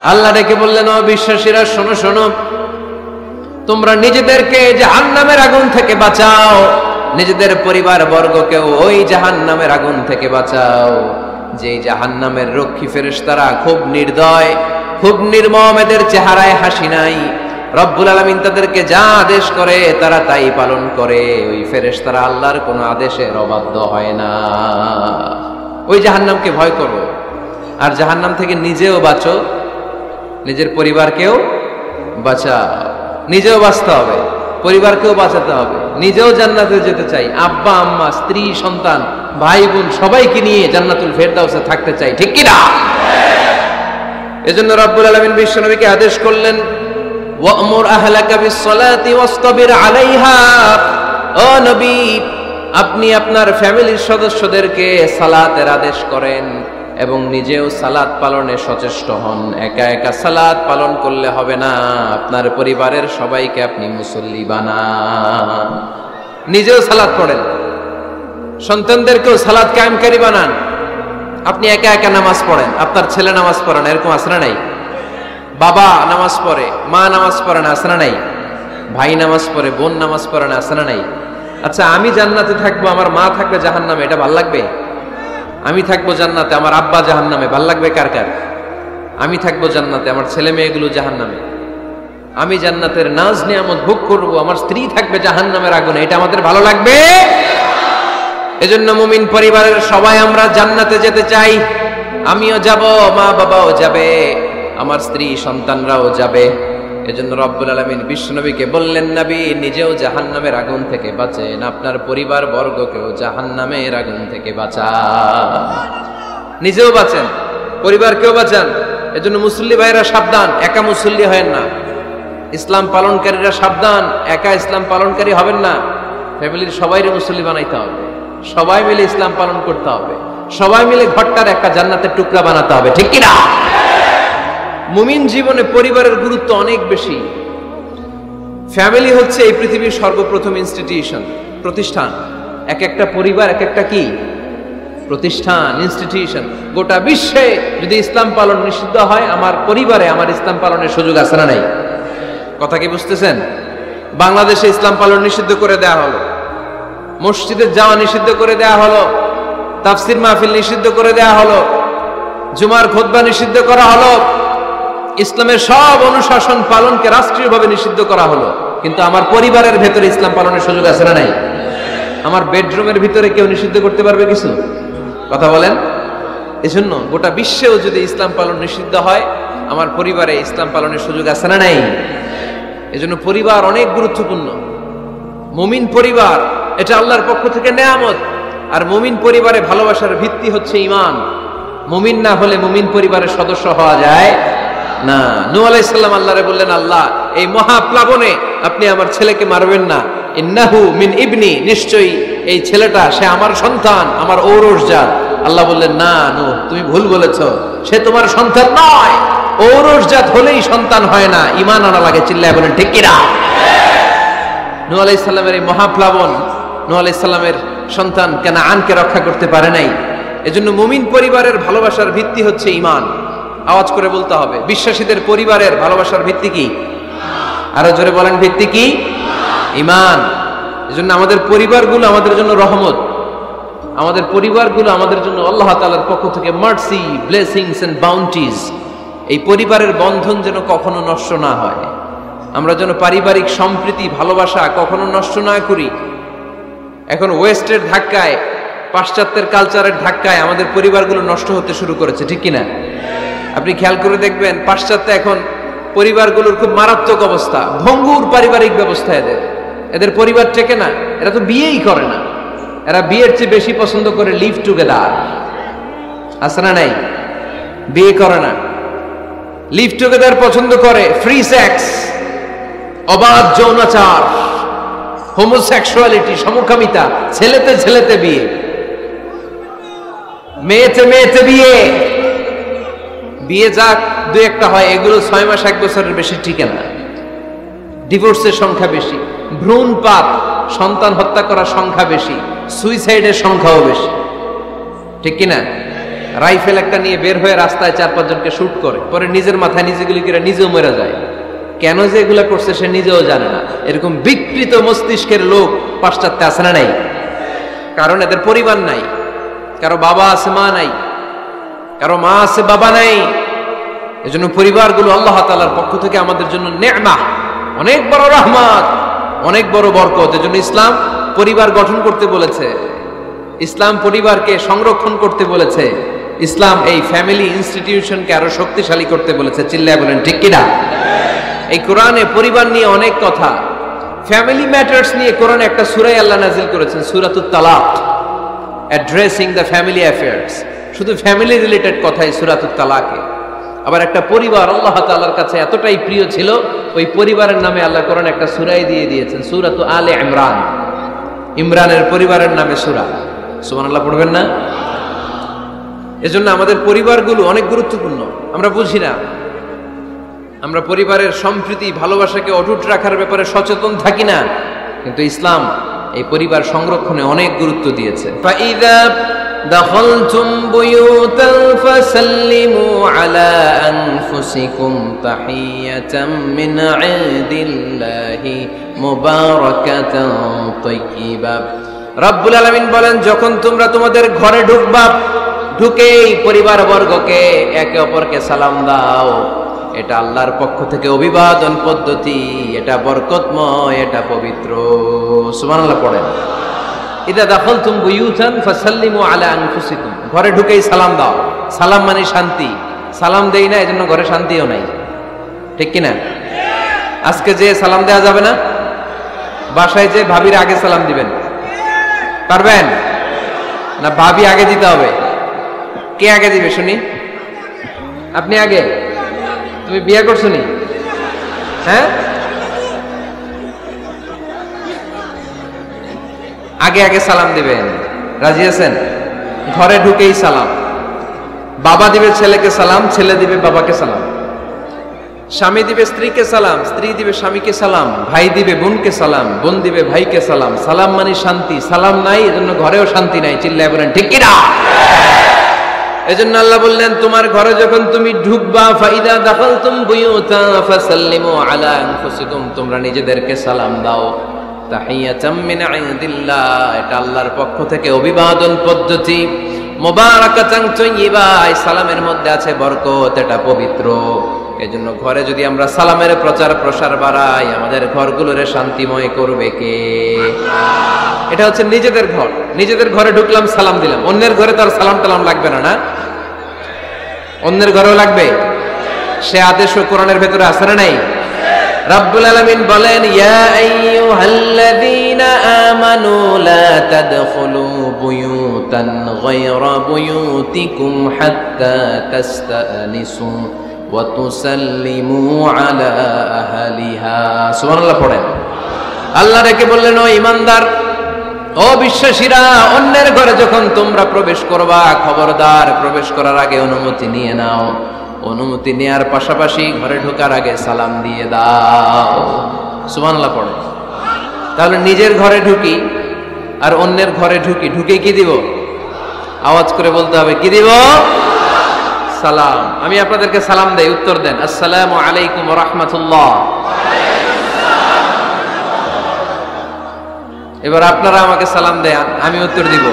আল্লাহ ডেকে বললেন, ও বিশ্বাসীরা শোনো শোনো, তোমরা নিজেদেরকে জাহান্নামের আগুন থেকে বাঁচাও, নিজেদের পরিবার বর্গকেও ওই জাহান্নামের আগুন থেকে বাঁচাও। যে জাহান্নামের রক্ষী ফেরেশতারা খুব নির্দয়, খুব নির্মম, এদের চেহারায় হাসি নাই। রব্বুল আলামিন তাদেরকে যা আদেশ করে তারা তাই পালন করে। ওই ফেরেশতারা আল্লাহর কোনো আদেশের অবাধ্য হয় না। ওই জাহান্নামকে ভয় করো, আর জাহান্নাম থেকে নিজেও বাঁচো, নিজের পরিবারকেও বাঁচাও। নিজেও বাঁচতে হবে, পরিবারকেও বাঁচাতে হবে, নিজেও জান্নাতে যেতে চাই। আব্বা আম্মা, স্ত্রী, সন্তান, ভাই বোন সবাইকে নিয়ে জান্নাতুল ফেরদাউসে থাকতে চাই, ঠিক কি না? এজন্য রব্বুল আলামিন বিশ্বনবীকে আদেশ করলেন, ওয়া'মুর আহলাকা বিস-সালাতি ওয়াসতাবির আলাইহা। ও নবী, আপনি আপনার ফ্যামিলির সদস্যদেরকে সালাতের আদেশ করেন এবং নিজেও সালাত পালনে সচেষ্ট হন। একা একা সালাত পালন করলে হবে না, আপনার পরিবারের সবাইকে আপনি মুসল্লি বানান। নিজেও সালাত পড়েন, সন্তানদেরকেও সালাত কায়েমকারী বানান। আপনি একা একা নামাজ পড়েন, আপনার ছেলে নামাজ পড়ে না, এরকম আছে না নাই? বাবা নামাজ পড়ে, মা নামাজ পড়ে না, আছে না নাই? ভাই নামাজ পড়ে, বোন নামাজ পড়ে না, আছে না নাই? আচ্ছা, আমি জান্নাতে থাকবো, আমার মা থাকবে জাহান্নামে, এটা ভাল লাগবে? আমি থাকবো জান্নাতে, আমার আব্বা জাহান্নামে, ভাল লাগবে কার কার? আমি থাকবো জান্নাতে, আমার ছেলে মেয়েগুলো জাহান্নামে। আমি জান্নাতের নাজ নিয়ামত ভোগ করবো, আমার স্ত্রী থাকবে জাহান্নামের আগুনে, এটা আমাদের ভালো লাগবে? এজন্য মুমিন পরিবারের সবাই আমরা জান্নাতে যেতে চাই। আমিও যাব, মা বাবাও যাবে, আমার স্ত্রী সন্তানরাও যাবে। এজন্য রব্বুল আলামিন বিশ্বনবীকে বললেন, নবী নিজেও জাহান্নামের আগুন থেকে বাঁচেন, আপনার পরিবার বর্গকেও জাহান্নামের আগুন থেকে বাঁচান। নিজেও বাঁচেন, পরিবারকেও বাঁচান। এজন্য মুসল্লি ভাইরা সাবধান, একা মুসল্লি হয়েন না। ইসলাম পালনকারীরা সাবধান, একা ইসলাম পালনকারী হবেন না। ফ্যামিলির সবাইরে মুসল্লি বানাইতে হবে, সবাই মিলে ইসলাম পালন করতে হবে, সবাই মিলে ঘরটার একটা জান্নাতের টুকরা বানাতে হবে, ঠিক কি না? মুমিন জীবনে পরিবারের গুরুত্ব অনেক বেশি। ফ্যামিলি হচ্ছে এই পৃথিবীর সর্বপ্রথম ইনস্টিটিউশন, প্রতিষ্ঠান। এক একটা পরিবার এক একটা কি প্রতিষ্ঠান, ইনস্টিটিউশন। গোটা বিশ্বে যদি ইসলাম পালন নিষিদ্ধ হয়, আমার পরিবারে আমার ইসলাম পালনের সুযোগ আছে না নাই? কথা কি বুঝতেছেন? বাংলাদেশে ইসলাম পালন নিষিদ্ধ করে দেয়া হলো, মসজিদে যাওয়া নিষিদ্ধ করে দেয়া হলো, তাফসির মাহফিল নিষিদ্ধ করে দেয়া হলো, জুমার খুতবা নিষিদ্ধ করা হলো, ইসলামের সব অনুশাসন পালনকে রাষ্ট্রীয়ভাবে নিষিদ্ধ করা হলো। কিন্তু আমার পরিবারের ভেতরে ইসলাম পালনের সুযোগ আছে না নাই? আমার বেডরুমের ভিতরে কেউ নিষিদ্ধ করতে পারবে কিছু? কথা বলেন। এজন্য গোটা বিশ্বেও যদি ইসলাম পালন নিষিদ্ধ হয়, আমার পরিবারে ইসলাম পালনের সুযোগ আছে না নাই? এজন্য পরিবার অনেক গুরুত্বপূর্ণ। মুমিন পরিবার এটা আল্লাহর পক্ষ থেকে নেয়ামত। আর মুমিন পরিবারে ভালোবাসার ভিত্তি হচ্ছে ঈমান। মুমিন না হলে মুমিন পরিবারের সদস্য হওয়া যায় না। নূহ আলাইহিস সালাম আল্লাহরে বললেন, আল্লাহ এই মহাপ্লাবনে আপনি আমার ছেলেকে মারবেন না। ইন্নাহু মিন ইবনি, নিশ্চয়ই এই ছেলেটা সে আমার সন্তান, আমার ঔরসজাত। আল্লাহ বললেন, না নূহ, তুমি ভুল বলেছো, সে তোমার সন্তান নয়। ঔরসজাত হলেই সন্তান হয় না, ঈমান আনা লাগে। চিল্লায় বলেন ঠিক কি না? নূহ আলাইহিস সালামের এই মহাপ্লাবন নূহ আলাইহিস সালামের সন্তান কানাআনকে রক্ষা করতে পারে নাই। এজন্য মুমিন পরিবারের ভালোবাসার ভিত্তি হচ্ছে ঈমান। আওয়াজ করে বলতে হবে, বিশ্বাসীদের পরিবারের ভালোবাসার ভিত্তি কি? আরো জোরে বলেন, ভিত্তি কি? ঈমান। এজন্য আমাদের পরিবারগুলো আমাদের জন্য রহমত, আমাদের পরিবারগুলো আমাদের জন্য আল্লাহ তাআলার পক্ষ থেকে মার্সি, ব্লেসিংস এন্ড বাউন্টিজ। এই পরিবারের বন্ধন যেন কখনো নষ্ট না হয়, আমরা যেন পারিবারিক সম্প্রীতি, ভালোবাসা কখনো নষ্ট না করি। এখন ওয়েস্টের ধাক্কায়, পাশ্চাত্যের কালচারের ধাক্কায় আমাদের পরিবারগুলো নষ্ট হতে শুরু করেছে, ঠিক কিনা? আপনি খেয়াল করে দেখবেন, পাশ্চাত্যে এখন পরিবারগুলোর খুব মারাত্মক অবস্থা, ভঙ্গুর পারিবারিক ব্যবস্থা। এদের পরিবার টেকে না, এরা তো বিয়েই করে না। এরা বিয়ের চেয়ে বেশি পছন্দ করে লিভ টুগেদার, আছে না নাই? বিয়ে করে না, লিভ টুগেদার পছন্দ করে, ফ্রি সেক্স, অবাধ যৌনাচার, হোমোসেক্সুয়ালিটি, সমকামিতা, ছেলেতে ছেলেতে বিয়ে, মেয়েতে মেয়েতে বিয়ে। বিয়ে যাক দুই একটা হয়, এগুলো 6 মাস 1 বছরের বেশি টিকে না। ডিভোর্সের সংখ্যা বেশি, ভ্রূণপাত, সন্তান হত্যা করার সংখ্যা বেশি, সুইসাইডের সংখ্যাও বেশি, ঠিক কিনা? রাইফেল একটা নিয়ে বের হয়ে রাস্তায় 4-5 জনকে শুট করে, পরে নিজের মাথায় নিজে গুলি করে নিজেও মরে যায়। কেন যে এগুলা করছে সে নিজেও জানে না। এরকম বিকৃত মস্তিষ্কের লোক পাশ্চাত্যে আছে না নাই? কারণ এদের পরিবার নাই, কারো বাবা আছে মা নাই, কারো মা আছে বাবা নাই। এজন্য পরিবারগুলো আল্লাহ তাআলার পক্ষ থেকে আমাদের জন্য নেয়ামত, অনেক বড় রহমত, অনেক বড় বরকত। এজন্য ইসলাম পরিবার গঠন করতে বলেছে, ইসলাম পরিবারকে সংরক্ষণ করতে বলেছে, ইসলাম এই ফ্যামিলি ইনস্টিটিউশনকে আরো শক্তিশালী করতে বলেছে। চিল্লায় বলেন ঠিক কিনা? এই কোরআনে পরিবার নিয়ে অনেক কথা, ফ্যামিলি ম্যাটার্স নিয়ে কোরআনে একটা সূরা আল্লাহ নাযিল করেছেন, সূরাতুত তালাক, অ্যাড্রেসিং দ্য ফ্যামিলি অ্যাফেয়ার্স। শুধু ফ্যামিলি রিলেটেড কথাই সূরাতুত তালাকে। আবার একটা পরিবার আল্লাহ তাআলার কাছে এতটাই প্রিয় ছিল, ওই পরিবারের নামে আল্লাহ কোরআনে একটা সূরাই দিয়ে দিয়েছেন, সূরাতু আলে ইমরান। ইমরানের পরিবারের নামে সূরা। সুবহানাল্লাহ পড়বেন না? এজন্য আমাদের পরিবারগুলো অনেক গুরুত্বপূর্ণ। আমরা বুঝি না, আমরা পরিবারের সম্প্রীতি ভালোবাসাকে অটুট রাখার ব্যাপারে সচেতন থাকি না, কিন্তু ইসলাম এই পরিবার সংরক্ষণে অনেক গুরুত্ব দিয়েছে। ফাইদা দাখালতুম বুয়ুতান ফাসাল্লিমু আলা আনফুসিকুম তাহিয়াতাম মিন ইনদিল্লাহি মুবারাকাতান তাইয়্যিবা। রব্বুল আলামিন বলেন, যখন তোমরা তোমাদের ঘরে ঢুকবা, ঢুকেই পরিবার বর্গকে একে অপরকে সালাম দাও। এটা আল্লাহর পক্ষ থেকে অভিবাদন পদ্ধতি, এটা বরকতময়, এটা পবিত্র। সুবহানাল্লাহ পড়েন। ইদা দাখালতুম বুয়ুতান ফাসাল্লিমু আলা আনফুসিকুম, ঘরে ঢুকেই সালাম দাও। সালাম মানে শান্তি। সালাম দেই না, এজন্য ঘরে শান্তিও নাই। ঠিক কিনা? আজকে যে সালাম দেওয়া যাবে না, বাসায় যে ভাবির আগে সালাম দিবেন, পারবেন না? ভাবি আগে দিতে হবে। কে আগে দিবে শুনি? আপনি আগে। তুমি বিয়ে করছো নি? হ্যাঁ, আগে আগে সালাম দিবেন। রাজি আছেন? ঘরে ঢুকেই সালাম। বাবা দিবে ছেলেকে সালাম, ছেলে দিবে বাবাকে সালাম। স্বামী দিবে স্ত্রীকে সালাম, স্ত্রী দিবে স্বামীকে সালাম, ভাই দিবে বোনকে সালাম, বোন দিবে ভাইকে সালাম। সালাম মানে শান্তি। সালাম নাই, এজন্য ঘরেও শান্তি নাই। চিল্লায় বলেন ঠিক কিনা? এজন্য আল্লাহ বললেন, তোমার ঘরে যখন তুমি ঢুকবা, ফাইদা দাখালতুম বুয়ুতান ফাসাল্লিমু আলা আনফুসিকুম, তোমরা নিজেদেরকে সালাম দাও। তাহিয়াতাম মিন ইনদিল্লাহ, এটা আল্লাহর পক্ষ থেকে অভিবাদন পদ্ধতি। মুবারাকাতান তাইয়্যিবা, এই সালামের মধ্যে আছে বরকত, এটা পবিত্র। এজন্য ঘরে যদি আমরা সালামের প্রচার প্রসার বাড়াই, আমাদের ঘরগুলোরে শান্তিময় করবে কে? এটা হচ্ছে নিজেদের ঘর। নিজেদের ঘরে ঢুকলাম, সালাম দিলাম। অন্যের ঘরে তো আর সালাম টালাম লাগবে না, না? অন্যের ঘরেও লাগবে। সে আদেশও কোরআনের ভেতরে আছে না নাই? রব্বুল আলামিন বলেন, ইয়া আইয়ুহাল্লাযীনা আমানু লা তাদখুলু বুয়ুতান গায়রা বুয়ুতিকুম হাত্তা তাস্তানিসু ওয়া তুসাল্লিমু আলা আহলিহা। সুবহানাল্লাহ পড়েন। আল্লাহ রেখে বললেন, ও ঈমানদার, ও বিশ্বাসীরা, অন্যের ঘরে যখন তোমরা প্রবেশ করবা, খবরদার প্রবেশ করার আগে অনুমতি নিয়ে নাও। অনুমতি নেয়ার পাশাপাশি ঘরে ঢোকার আগে সালাম দিয়ে দাও। সুবহানাল্লাহ পড়ে। তাহলে নিজের ঘরে ঢুকি আর অন্যের ঘরে ঢুকি, ঢুকে কি দিব? আওয়াজ করে বলতে হবে, কি দিব? সালাম। আমি আপনাদেরকে সালাম দেই, উত্তর দেন, আসসালামু আলাইকুম ওয়া রাহমাতুল্লাহ। এবার আপনারা আমাকে সালাম দেন, আমি উত্তর দিব,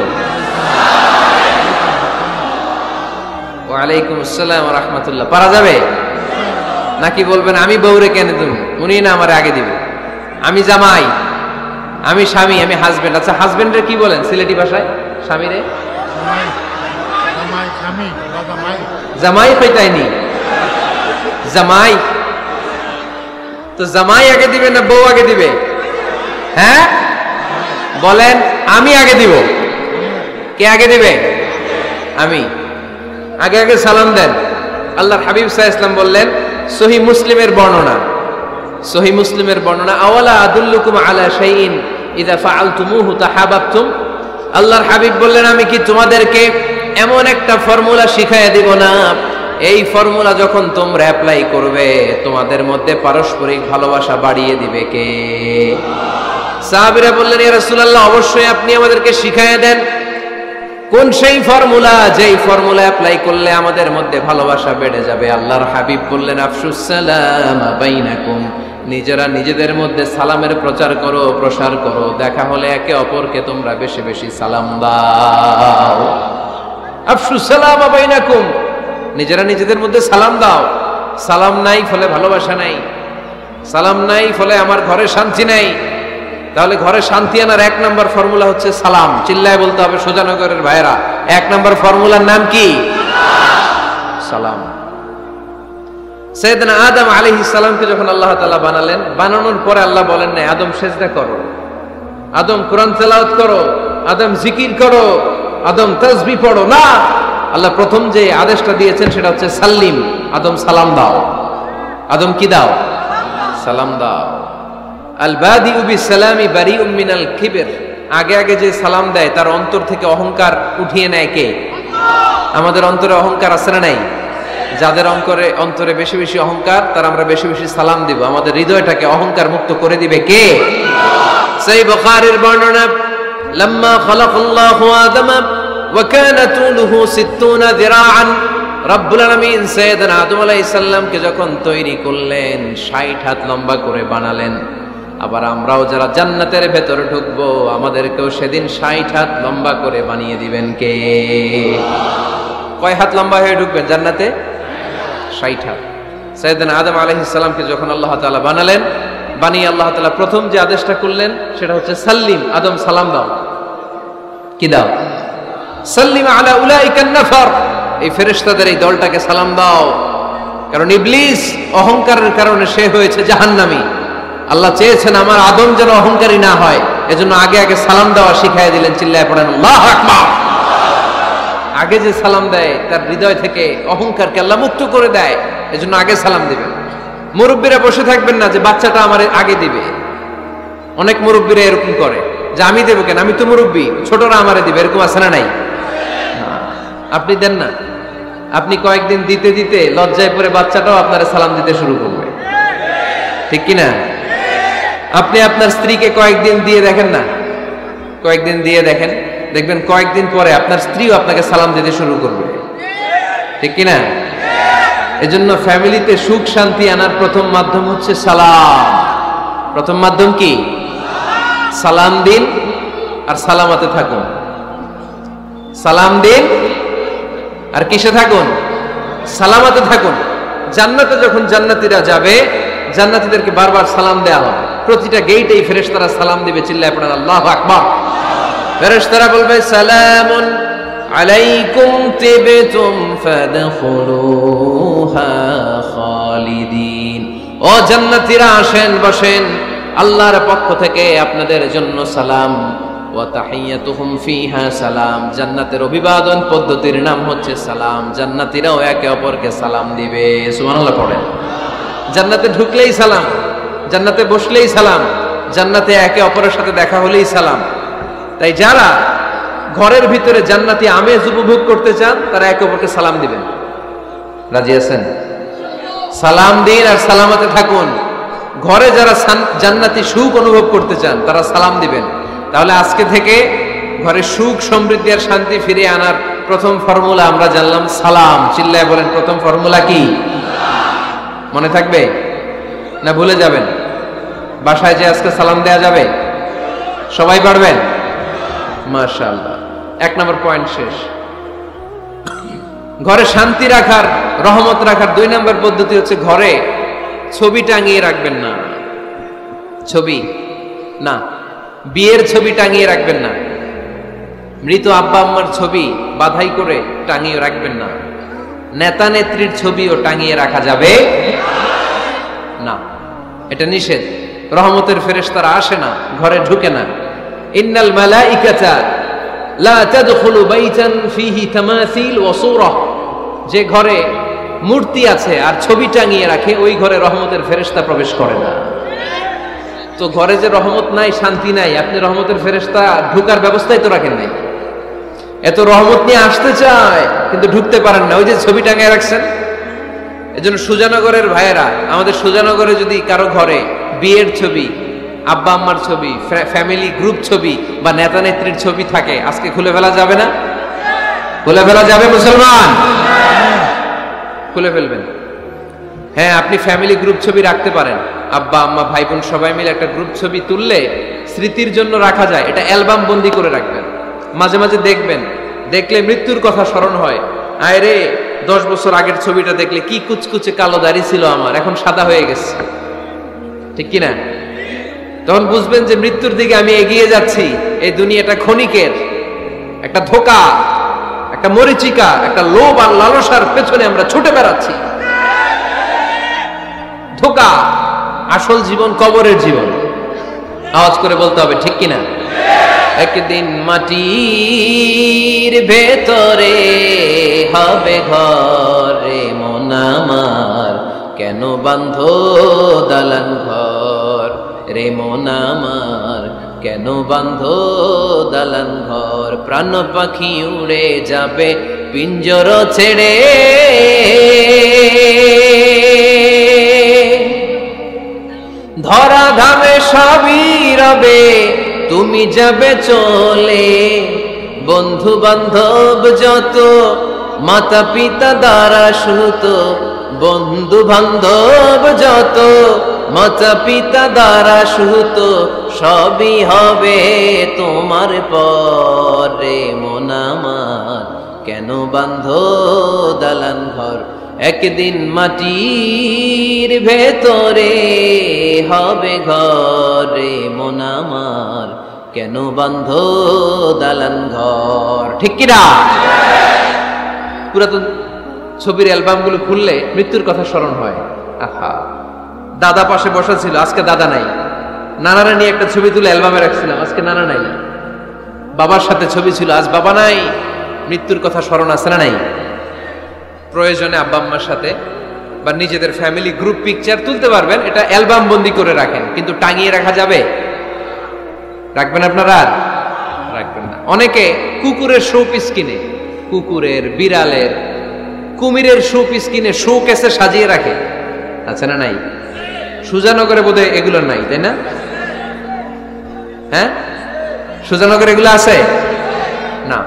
ওয়ালাইকুম আসসালাম ওয়া রাহমাতুল্লাহ। পারা যাবে নাকি বলবেন আমি বউরে কেন তুমি? উনি না আমার আগে দিবে। আমি জামাই, আমি স্বামী, আমি হাজবেন্ড। আচ্ছা, হাজবেন্ডের কি বলেন সিলেটি ভাষায়? স্বামীরে জামাই কইতাইনি, জামাই। তো জামাই আগে দিবে না বউ আগে দিবে? হ্যাঁ বলেন, আমি আগে দিব। কে আগে দিবে? আমি। আগে আগে সালাম দেন। আল্লাহর হাবিব সাল্লাল্লাহু আলাইহি ওয়াসাল্লাম বললেন, সহিহ মুসলিমের বর্ণনা, সহিহ মুসলিমের বর্ণনা, আওয়ালা আদুল্লুকুম আলা শাইইন ইযা ফাআলতুমুহু তাহাবাবতুম। আল্লাহর হাবিব বললেন, আমি কি তোমাদেরকে এমন একটা ফর্মুলা শিখাইয়া দিব না, এই ফর্মুলা যখন তোমরা অ্যাপ্লাই করবে তোমাদের মধ্যে পারস্পরিক ভালোবাসা বাড়িয়ে দিবে কে? সাহাবীরা বললেন, ইয়া রাসূলুল্লাহ, অবশ্যই আপনি আমাদেরকে শিখাইয়া দেন। কোন সেই ফর্মুলা, যেই ফর্মুলা অ্যাপ্লাই করলে আমাদের মধ্যে ভালোবাসা বেড়ে যাবে? আল্লাহর হাবিব বললেন, আফশুস সালাম বাইনাকুম, নিজেরা নিজেদের মধ্যে সালামের প্রচার করো, প্রসার করো। দেখা হলে একে অপরকে তোমরা বেশি বেশি সালাম দাও। আফশুস সালাম বাইনাকুম, নিজেরা নিজেদের মধ্যে সালাম দাও। সালাম নাই ফলে ভালোবাসা নাই, সালাম নাই ফলে আমার ঘরে শান্তি নাই। তাহলে ঘরে শান্তি আনার এক নম্বর ফর্মুলা হচ্ছে সালাম। চিল্লায় বলতে হবে সোজানগরের ভাইরা, এক নম্বর ফর্মুলার নাম কি? সালাম। সাইয়েদনা আদম আলাইহিস সালামকে যখন আল্লাহ তাআলা বানালেন, বানানোর পরে আল্লাহ বলেন না আদম সেজদা করো, আদম কোরআন তেলাওয়াত করো, আদম জিকির করো, আদম তাসবিহ পড়ো, না। আল্লাহ প্রথম যে আদেশটা দিয়েছেন সেটা হচ্ছে সাল্লিম, আদম সালাম দাও। আদম কি দাও? সালাম দাও। আল বাদিউ বিসসালামি বারিউম মিনাল কিবর, আগে আগে যে সালাম দেয় তার অন্তর থেকে অহংকার উঠিয়ে নেয় কে? আমাদের অন্তরে অহংকার আছে না নাই? যাদের অন্তরে বেশি বেশি অহংকার, তার আমরা বেশি বেশি সালাম দিব। আমাদের হৃদয়টাকে অহংকার মুক্ত করে দিবে কে? সেই বুখারীর বর্ণনা, লাম্মা খালাকাল্লাহু আদমা ওয়া কানা তুলুহু 60 যিরাআন, রব্বুল আলামিন সাইয়েদনা আদম আলাইহিস সালামকে যখন তৈরি করলেন 60 হাত লম্বা করে বানালেন। আবার আমরাও যারা জান্নাতের ভেতরে ঢুকবো, আমাদেরকেও সেদিন 60 হাত লম্বা করে বানিয়ে দিবেন কে? কয় হাত লম্বা হয়ে ঢুকবেন জান্নাতে? 60 হাত। সাইয়েদনা আদম আলাইহিস সালামকে যখন আল্লাহ তাআলা বানালেন, বানিয়ে আল্লাহ তাআলা প্রথম যে আদেশটা করলেন সেটা হচ্ছে সাল্লিম, আদম সালাম দাও। কি দাও? সাল্লিম আলা উলাইকান নাফার, এই ফেরেশতাদের এই দলটাকে সালাম দাও। কারণ ইবলিস অহংকারের কারণে সে হয়েছে জাহান্নামী। আল্লাহ চেয়েছেন আমার আদম যেন অহংকারী না হয়, এজন্য আগে আগে সালাম দেওয়া শিখাই দিলেন। চিল্লায় পড়েন আল্লাহু আকবার। আগে যে সালাম দেয় তার হৃদয় থেকে অহংকারকে আল্লাহ মুক্ত করে দেয়, এজন্য আগে সালাম দিবেন। মুরব্বীরা বসে থাকবেন না যে বাচ্চাটা আমার আগে দিবে। অনেক মুরব্বীরা এরকম করে যে আমি দেবো কেন, আমি তো মুরব্বী, ছোটরা আমারে দিবে, এরকম আছে না নাই? আপনি দেন না। আপনি কয়েকদিন দিতে দিতে লজ্জায় পড়ে বাচ্চাটাও আপনারা সালাম দিতে শুরু করবে, ঠিক কিনা? আপনি আপনার স্ত্রীকে কয়েকদিন দিয়ে দেখেন না, কয়েকদিন দিয়ে দেখেন, দেখবেন কয়েকদিন পরে আপনার স্ত্রীও আপনাকে সালাম দিতে শুরু করবে, ঠিক কিনা? এজন্য ফ্যামিলিতে সুখ শান্তি আনার প্রথম মাধ্যম হচ্ছে সালাম। প্রথম মাধ্যম কি? সালাম দিন আর সালামতে থাকুন। সালাম দিন আর কিসে থাকুন? সালামতে থাকুন। জান্নাতে যখন জান্নাতীরা যাবে, জান্নাতীদেরকে বারবার সালাম দেওয়া হবে। প্রতিটা গেইটেই ফেরেশতারা সালাম দিবে। চিল্লায় পড়েন আল্লাহু আকবার। ফেরেশতারা বলবে সালামুন আলাইকুম তিবতুম ফাদখুলুহা খালিদিন। ও জান্নাতীরা আসেন, বসেন, আল্লাহর পক্ষ থেকে আপনাদের জন্য সালাম। ওয়া তাহিয়াতুহুম ফিহা সালাম, জান্নাতের অভিবাদন পদ্ধতির নাম হচ্ছে সালাম। জান্নাতীরাও একে অপরকে সালাম দিবে। সুবহানাল্লাহ পড়েন। জান্নাতে ঢুকলেই সালাম, জান্নাতে বসলেই সালাম, জান্নাতে একে অপরের সাথে দেখা হলেই সালাম। তাই যারা ঘরের ভিতরে জান্নাতি আমেজ উপভোগ করতে চান তারা একে অপরকে সালাম দিবেন। রাজি আছেন? সালাম দিন আর সালামতে থাকুন। ঘরে যারা জান্নাতি সুখ অনুভব করতে চান তারা সালাম দিবেন। তাহলে আজকে থেকে ঘরে সুখ সমৃদ্ধি আর শান্তি ফিরিয়ে আনার প্রথম ফর্মুলা আমরা জানলাম সালাম। চিল্লায় বলেন প্রথম ফর্মুলা কি? মনে থাকবে না ভুলে যাবেন? বাসায় যে আজকে সালাম দেয়া যাবে? সবাই পারবেন? মাশাআল্লাহ। 1 নম্বর পয়েন্ট শেষ। ঘরে শান্তি রাখার, রহমত রাখার 2 নম্বর পদ্ধতি হচ্ছে ঘরে ছবি টাঙিয়ে রাখবেন না। ছবি না, বিয়ের ছবি টাঙিয়ে রাখবেন না। মৃত আব্বা আম্মার ছবি বাধাই করে টাঙিয়ে রাখবেন না। নেতা নেত্রীর ছবিও টাঙিয়ে রাখা যাবে না, এটা নিষেধ। রহমতের ফেরেশতারা আসে না, ঘরে ঢুকে না। ইন্নাল মালাইকাতা লা তাদখুলু বাইতান ফীহি তামাসিল ওয়া সূরা, যে ঘরে মূর্তি আছে আর ছবি টাঙিয়ে রাখে ওই ঘরে রহমতের ফেরেশতা প্রবেশ করে না। তো ঘরে যে রহমত নাই, শান্তি নাই, আপনি রহমতের ফেরেশতা ঢুকার ব্যবস্থাই তো রাখেন নাই। এত রহমত নিয়ে আসতে চায় কিন্তু ঢুকতে পারেন না, ওই যে ছবি টাঙিয়ে রাখছেন। এজন্য সুজানগরের ভাইয়েরা, আমাদের সুজানগরে যদি কারো ঘরে বিয়ের ছবি, আব্বা আম্মার ছবি, ফ্যামিলি গ্রুপ ছবি বা নেতা নেত্রীর ছবি থাকে, আজকে খুলে ফেলা যাবে না? খুলে ফেলা যাবে মুসলমান? খুলে ফেলবেন। হ্যাঁ, আপনি ফ্যামিলি গ্রুপ ছবি রাখতে পারেন, আব্বা আম্মা ভাই বোন সবাই মিলে একটা গ্রুপ ছবি তুললে স্মৃতির জন্য রাখা যায়, এটা অ্যালবাম বন্দি করে রাখবেন। মাঝে মাঝে দেখবেন, দেখলে মৃত্যুর কথা স্মরণ হয়, আয় রে 10 বছর আগের ছবিটা দেখলে কি কুচকুচে কালো দাড়ি ছিল আমার, এখন সাদা হয়ে গেছে, ঠিক কিনা? তখন বুঝবেন যে মৃত্যুর দিকে আমি এগিয়ে যাচ্ছি। এই দুনিয়াটা ক্ষণিকের, একটা ধোঁকা, একটা মরিচিকা, একটা লোভ আর লালসার পেছনে আমরা ছুটে বেড়াচ্ছি। ধোঁকা, আসল জীবন কবরের জীবন। আওয়াজ করে বলতে হবে, ঠিক কিনা? একদিন মাটির ভেতরে হবে ঘরে মন আমার, কেন বাঁধো দালান ঘর রে মন আমার, কেন বাঁধো দালান ঘর। প্রাণ পাখি উড়ে যাবে পিঞ্জর ছেড়ে, ধরা ধামে সবই রবে তুমি যাবে চলে। বন্ধু বান্ধব যত মাতা পিতা দ্বারা সুত, বন্ধু বান্ধব যত মাতা পিতা দ্বারা সুত, সবই হবে তোমার পরে মন আমার, কেন বাঁধো দালান ঘর। একদিন মাটির ভেতরে হবে ঘরে মন আমার, কেন বাঁধো দালান ঘর, ঠিক কিনা? পুরাতন ছবির অ্যালবামগুলো খুললে মৃত্যুর কথা স্মরণ হয়। আহা, দাদা পাশে বসা ছিল, আজকে দাদা নাই। নানারা নিয়ে একটা ছবি তুলে অ্যালবামে রাখছিলাম, আজকে নানা নাই। বাবার সাথে ছবি ছিল, আজ বাবা নাই। মৃত্যুর কথা স্মরণ আছে না নাই? প্রয়োজনে আব্বা আম্মার সাথে বা নিজেদের ফ্যামিলি গ্রুপ পিকচার তুলতে পারবেন, এটা অ্যালবাম বন্দি করে রাখেন, কিন্তু টাঙিয়ে রাখা যাবে? রাখবেন আপনারা? রাখবেন না। অনেকে কুকুরের শো পিস কিনে, কুকুরের, বিড়ালের, কুমিরের শো পিস কিনে শো কেসে সাজিয়ে রাখে, আছে না নাই? সুজানগরে বোধহয় এগুলো নাই, তাই না? হ্যাঁ, সুজানগরে এগুলো আছে না?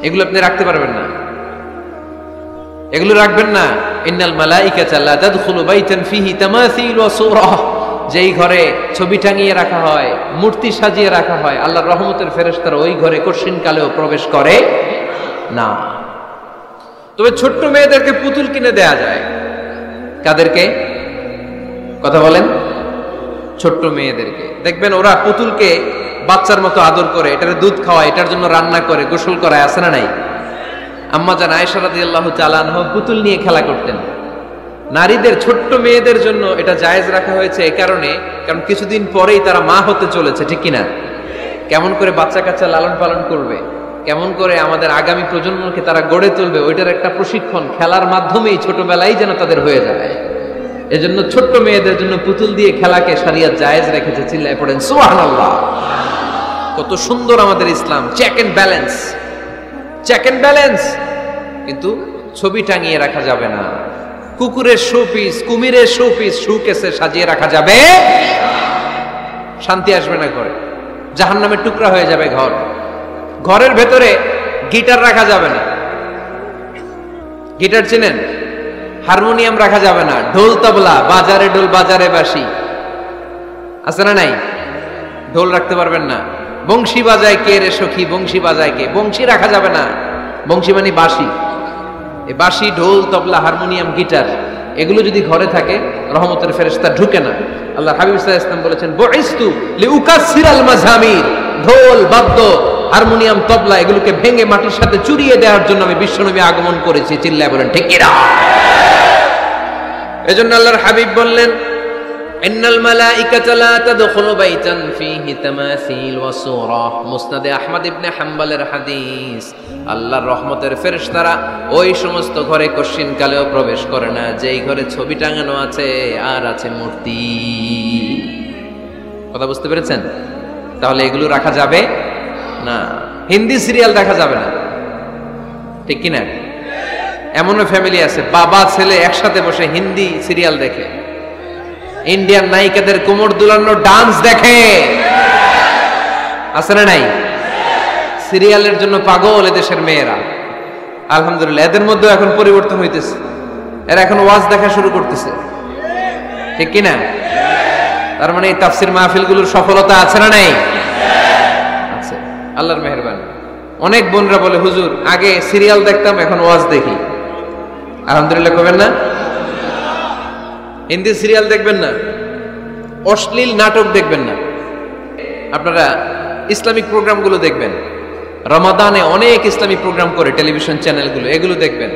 এগুলো আপনি রাখতে পারবেন না, এগুলো রাখবেন না। ইন্নাল মালাইকাতা লা তাদখুলু বাইতান ফিহি তামাসিল ওয়া সূরাহ, যেই ঘরে ছবি টাঙিয়ে রাখা হয়, মূর্তি সাজিয়ে রাখা হয়, আল্লাহর রহমতের ফেরেশতারা ওই ঘরে কঠিন কালেও প্রবেশ করে না। তবে ছোট্ট মেয়েদেরকে পুতুল কিনে দেয়া যায়। কাদেরকে কথা বলেন? ছোট্ট মেয়েদেরকে। দেখবেন ওরা পুতুলকে বাচ্চার মতো আদর করে, এটার দুধ খাওয়ায়, এটার জন্য রান্না করে, গোসল করায়, আছে না নাই? আম্মা জান আয়েশা রাদিয়াল্লাহু তাআলা আনহা পুতুল নিয়ে খেলা করতেন। নারীদের, ছোট্ট মেয়েদের জন্য এটা জায়েজ রাখা হয়েছে এই কারণে, কারণ কিছুদিন পরেই তারা মা হতে চলেছে, ঠিক কিনা? কেমন করে বাচ্চা কাচ্চা লালন পালন করবে, কেমন করে আমাদের আগামী প্রজন্মকে তারা গড়ে তুলবে, ওইটার একটা প্রশিক্ষণ খেলার মাধ্যমেই ছোটবেলায় যেন তাদের হয়ে যায়। এজন্য ছোট্ট মেয়েদের জন্য পুতুল দিয়ে খেলাকে শরিয়ত জায়েজ রেখেছে। চিল্লায় পড়েন সুবহানাল্লাহ। কত সুন্দর আমাদের ইসলাম, check and balance, check and balance. কিন্তু ছবি টাঙিয়ে রাখা যাবে না। কুকুরের শোপিস, কুমিরের শোপিস শোকেসে সাজিয়ে রাখা যাবে, শান্তি আসবে না ঘরে, জাহান্নামের টুকরা হয়ে যাবে ঘর। ঘরের ভেতরে গিটার রাখা যাবে না। গিটার চেনেন? হারমোনিয়াম রাখা যাবে না। ঢোল তবলা, বাজারে ঢোল বাজারে বাঁশি, আছে না নাই? ঢোল রাখতে পারবেন না। বংশী বাজায় কে রে সখী, বংশী বাজায় কে, বংশী রাখা যাবে না। বংশী মানে বাঁশি। এই বাঁশি, ঢোল, তবলা, হারমোনিয়াম, গিটার, এগুলো যদি ঘরে থাকে রহমতের ফেরেশতা ঢুকে না। আল্লাহ হাবিব সাল্লাল্লাহু আলাইহি ওয়াসাল্লাম বলেছেন, বুইস্তু লিউকাসসিরাল মাযামির, ঢোল, বাদ্য, হারমোনিয়াম, তবলা এগুলোকে ভেঙে মাটির সাথে চুরিয়ে দেওয়ার জন্য আমি বিশ্বনবী আগমন করেছি। চিল্লায় বলেন ঠিক কিনা? এজন্য আল্লাহর হাবিব বললেন, ইন্নাল মালাইকাতা লা তাদখুলু বাইতান ফীহি তামাসিল ওয়া সূরাহ। মুসনাদে আহমদ ইবনে হাম্বলের হাদিস। আল্লাহর রহমতের ফেরেশতারা ওই সমস্ত ঘরে কশিন কালেও প্রবেশ করে না যেই ঘরে ছবি টাঙানো আছে আর আছে মূর্তি। কথা বুঝতে পেরেছেন? তাহলে এগুলো রাখা যাবে না। হিন্দি সিরিয়াল দেখা যাবে না, ঠিক কিনা? এমনও ফ্যামিলি আছে বাবা ছেলে একসাথে বসে হিন্দি সিরিয়াল দেখে, ইন্ডিয়ান নায়িকাদের কোমর দুলানো ডান্স দেখে, আছে না নাই? সিরিয়ালের জন্য পাগল এদেশের মেয়েরা। আলহামদুলিল্লাহ এদের মধ্যে এখন পরিবর্তন হইতেছে, এরা এখন ওয়াজ দেখা শুরু করতেছে, ঠিক কিনা? তার মানে এই তাফসির মাহফিলগুলোর সফলতা আছে না নাই? আছে, আল্লাহর মেহেরবানি। অনেক বোনরা বলে হুজুর আগে সিরিয়াল দেখতাম এখন ওয়াজ দেখি। আলহামদুলিল্লাহ কবেন না? হিন্দি সিরিয়াল দেখবেন না, অশ্লীল নাটক দেখবেন না, আপনারা ইসলামিক প্রোগ্রামগুলো দেখবেন। রমাদানে অনেক ইসলামিক প্রোগ্রাম করে টেলিভিশন চ্যানেলগুলো, এগুলো দেখবেন।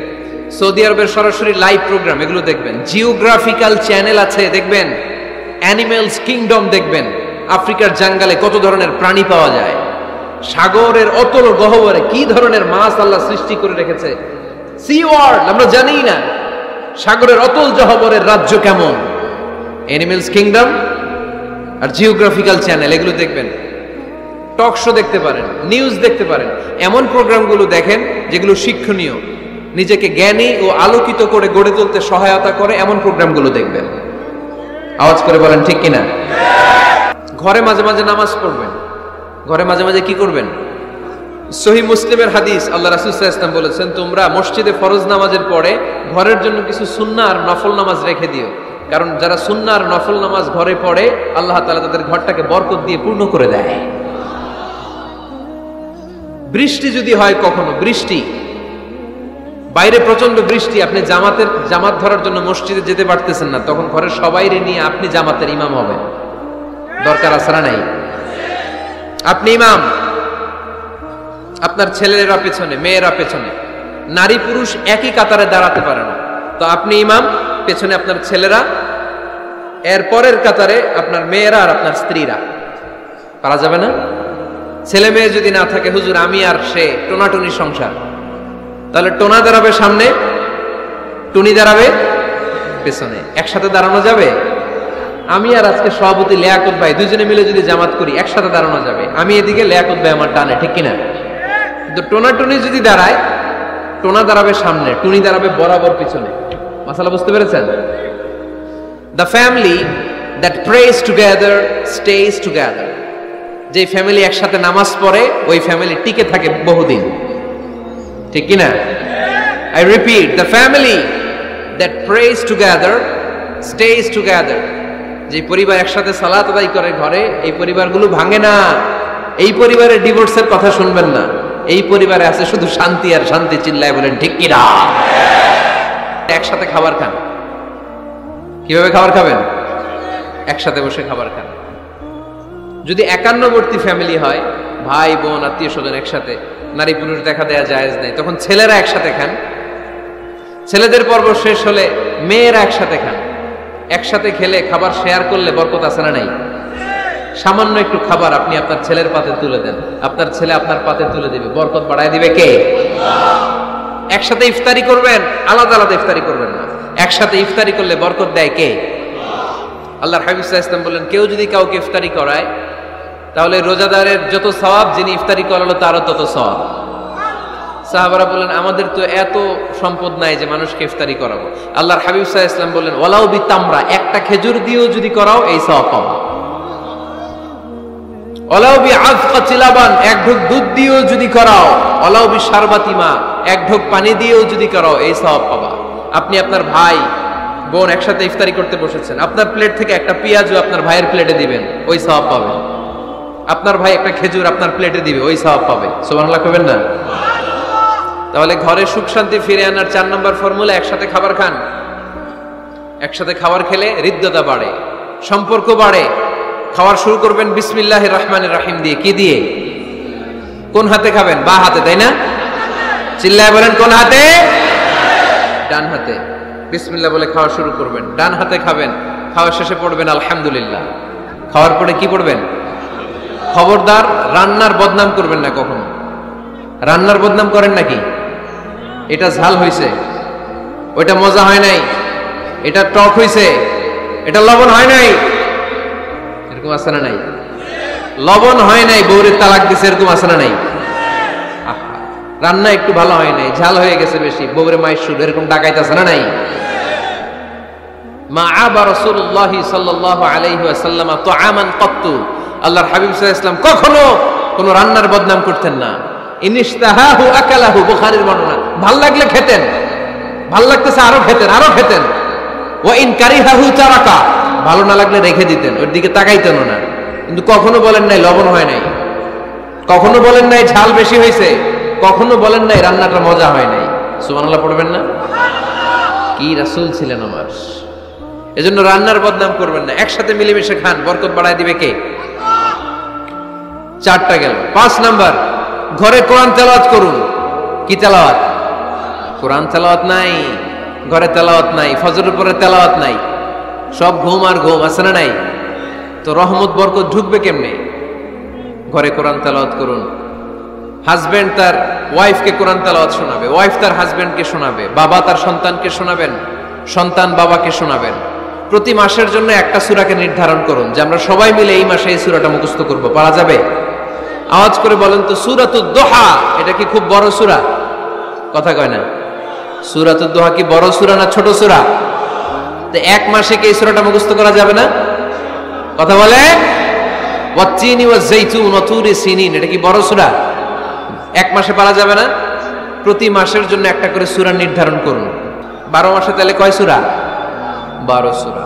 সৌদি আরবের সরাসরি লাইভ প্রোগ্রাম এগুলো দেখবেন। জিওগ্রাফিক্যাল চ্যানেল আছে দেখবেন, অ্যানিমেলস কিংডম দেখবেন, আফ্রিকার জঙ্গলে কত ধরনের প্রাণী পাওয়া যায়, সাগরের অতল গহ্বরে কি ধরনের মাছ আল্লাহ সৃষ্টি করে রেখেছে, সি ওয়ার্ল্ড আমরা জানি না, সাগরের অতল গহ্বরের রাজ্য কেমন, অ্যানিমেলস কিংডম আর জিওগ্রাফিক্যাল চ্যানেল এগুলো দেখবেন। টক শো দেখতে পারেন, নিউজ দেখতে পারেন। এমন প্রোগ্রামগুলো দেখেন যেগুলো শিক্ষণীয়, নিজেকে জ্ঞানী ও আলোকিত করে গড়ে তুলতে সহায়তা করে, এমন প্রোগ্রামগুলো দেখবেন। আওয়াজ করে বলেন ঠিক কিনা? ঘরে মাঝে মাঝে নামাজ পড়বেন, ঘরে মাঝে মাঝে কি করবেন? সহিহ মুসলিমের হাদিস, আল্লাহ রাসূল সাল্লাল্লাহু আলাইহি ওয়াসাল্লাম বলেছেন তোমরা মসজিদে ফরজ নামাজের পরে ঘরের জন্য কিছু সুন্নাহ আর নফল নামাজ রেখে দিও, কারণ যারা সুন্নাহ আর নফল নামাজ ঘরে পড়ে আল্লাহ তাআলা তাদের ঘরটাকে বরকত দিয়ে পূর্ণ করে দেয়। বৃষ্টি যদি হয় কখনো, বৃষ্টি বাইরে প্রচন্ড বৃষ্টি, আপনি জামাত ধরার জন্য মসজিদে যেতে পারতেছেন না, তখন ঘরের সবাইরে নিয়ে আপনি জামাতের ইমাম হবেন। দরকার আছে না নাই? আপনি ইমাম, আপনার ছেলেরা পেছনে, মেয়েরা পেছনে, নারী পুরুষ একই কাতারে দাঁড়াতে পারে না, তো আপনি ইমাম, পেছনে আপনার ছেলেরা, এর পরের কাতারে আপনার মেয়েরা আর আপনার স্ত্রীরা। পারা যাবে না? ছেলে মেয়ে যদি না থাকে, হুজুর আমি আর সে টোনাটুনি সংসার, তাহলে টোনা দাঁড়াবে সামনে, টুনি দাঁড়াবে পেছনে, একসাথে দাঁড়ানো যাবে? আমি আর আজকে সভাপতি লিয়াকত ভাই দুজনে মিলে যদি জামাত করি একসাথে দাঁড়ানো যাবে, আমি এদিকে লিয়াকত ভাই আমার ডানে, ঠিক কিনা? কিন্তু টোনা টুনি যদি দাঁড়ায়, টোনা দাঁড়াবে সামনে, টুনি দাঁড়াবে বরাবর পিছনে। মাসালা বুঝতে পেরেছেন? The family that prays together stays together. যে ফ্যামিলি একসাথে নামাজ পড়ে ওই ফ্যামিলি টিকে থাকে বহুদিন, ঠিক কিনা? I repeat, the family that prays together stays together. যে পরিবার একসাথে সালাত আদায় করে ঘরে, এই পরিবারগুলো ভাঙে না। এই পরিবারের ডিভোর্সের কথা শুনবেন না, এই পরিবারে আছে শুধু শান্তি আর শান্তি। চিল্লায় বলেন ঠিক কিনা? একসাথে খাবার খান। কিভাবে খাবার খাবেন? একসাথে বসে খাবার খান। যদি একান্নবর্তী ফ্যামিলি হয়, ভাই বোন আত্মীয় স্বজন একসাথে, নারী পুরুষ দেখা দেয়া জায়েজ নেই, তখন ছেলেরা একসাথে খান। ছেলেদের পর্ব শেষ হলে মেয়েরা একসাথে খান। একসাথে খেলে খাবার শেয়ার করলে বরকত আছে না নাই? সামান্য একটু খাবার আপনি আপনার ছেলের পাতে তুলে দেন, আপনার ছেলে আপনার পাতে তুলে দিবে, বরকত বাড়ায় দিবে কে? একসাথে ইফতারি করবেন, আলাদা আলাদা ইফতারি করবেন না, একসাথে ইফতারি করলে বরকত দেয় কে? আল্লাহর হাবিব সাল্লাল্লাহু আলাইহি ওয়াসাল্লাম বললেন কেউ যদি কাউকে ইফতারি করায় তাহলে রোজাদারের যত সওয়াব, যিনি ইফতারি করালো তারও তত সওয়াব। সাহাবারা বললেন আমাদের তো এত সম্পদ নাই যে মানুষকে ইফতারি করাবো। আল্লাহর হাবিব সাল্লাল্লাহু আলাইহি ওয়াসাল্লাম বললেন ওয়ালাউ বিতামরা, একটা খেজুর দিয়েও যদি করাও এই সওয়াব পাবা। ওয়ালাউ বিআযকাতি লাবান, এক ঢোক দুধ দিয়েও যদি করাও, ওয়ালাউ বিশারবাতি মা, এক ঢোক পানি দিয়েও যদি করাও এই সওয়াব পাবা। আপনি আপনার ভাই বোন একসাথে ইফতারি করতে বসেছেন, আপনার প্লেট থেকে একটা পেঁয়াজও আপনার ভাইয়ের প্লেটে দিবেন, ওই সওয়াব পাবেন। আপনার ভাই একটা খেজুর আপনার প্লেটে দিবে, ওই সওয়াব পাবে। সুবহানাল্লাহ কইবেন না? তাহলে ঘরে সুখ শান্তি ফিরে আনার 4 নম্বর ফর্মুলা, একসাথে খাবার খান। একসাথে খাবার খেলে হৃদ্যতা বাড়ে, সম্পর্ক বাড়ে। খাবার শুরু করবেন বিসমিল্লাহির রহমানির রহিম দিয়ে। কি দিয়ে? কোন হাতে খাবেন? বা হাতে, তাই না? চিল্লায় বলেন কোন হাতে? ডান হাতে। বিসমিল্লাহ বলে খাওয়া শুরু করবেন, ডান হাতে খাবেন। খাওয়া শেষে পড়বেন আলহামদুলিল্লাহ। খাওয়ার পরে কি পড়বেন? খবরদার রান্নার বদনাম করবেন না কখনো। রান্নার বদনাম করেন নাকি? এটা ঝাল হয়েছে, ওইটা মজা হয় নাই, এটা টক হয়েছে, এটা লবণ হয় নাই, এরকম আছে না নাই? লবণ হয় নাই, বউরে তালাক দিছে, এরকম আছে না নাই? রান্না একটু ভালো হয় নাই, ঝাল হয়ে গেছে বেশি, বউরে মাইশুর, এরকম ডাকাইতে আছে না নাই? মা আবা রাসূলুল্লাহ সাল্লাল্লাহু আলাইহি ওয়াসাল্লাম তুআমান ক্বাত্তু, আল্লাহর হাবিব সাল্লাল্লাহু আলাইহি ওয়াসাল্লাম কখনো কোনো রান্নার বদনাম করতেন না। ইনিশতাহাহু আকালাহু, বুখারীর বর্ণনা। ভাল লাগলে খেতেন, ভাল লাগতেছে আরো খেতেন, আরো খেতেন। ওয়া ইন কারিহাহু তারাকা, ভালো না লাগলে রেখে দিতেন, ওর দিকে তাকাইতেন না। কিন্তু কখনো বলেন নাই লবণ হয় নাই, কখনো বলেন নাই ঝাল বেশি হয়েছে, কখনো বলেন নাই রান্নাটা মজা হয় নাই। সুবহানাল্লাহ পড়বেন না? কি রাসূল ছিলেন আমার। এজন্য রান্নার বদনাম করবেন না, একসাথে মিলেমিশে খান, বরকত বাড়ায় দিবে কে? চারটা গেল। 5 নাম্বার, ঘরে কোরআন তেলাওয়াত করুন। কি তেলাওয়াত? কোরআন তেলাওয়াত নাই, ঘরে তেলাওয়াত নাই, ফজরের পরে তেলাওয়াত নাই, সব ঘুম আর ঘুম, আছে না নাই? তো রহমত বরকত ঢুকবে কেমনে? ঘরে কোরআন তেলাওয়াত করুন। হাজবেন্ড তার ওয়াইফকে কোরআন তেলাওয়াত শোনাবে, ওয়াইফ তার হাজবেন্ডকে শোনাবে, বাবা তার সন্তানকে শোনাবেন, সন্তান বাবাকে শোনাবেন। প্রতি মাসের জন্য একটা সূরাকে নির্ধারণ করুন যে আমরা সবাই মিলে এই মাসে এই সূরাটা মুখস্থ করব। পারা যাবে? আওয়াজ করে বলেন তো, সূরাতুদ দোহা এটা কি খুব বড় সূরা? কথা কয় না। সূরাতুদ দোহা কি বড় সূরা না ছোট সূরা? তো এক মাসে কি এই সূরাটা মুখস্থ করা যাবে না? কথা বলে। ওয়াত্তিনি ওয়াজ-যাইতুন ওয়া তুরি সিনিন, এটা কি বড় সূরা? এক মাসে পারা যাবে না? প্রতি মাসের জন্য একটা করে সূরা নির্ধারণ করুন। 12 মাসে তাহলে কয় সূরা? 12 সূরা।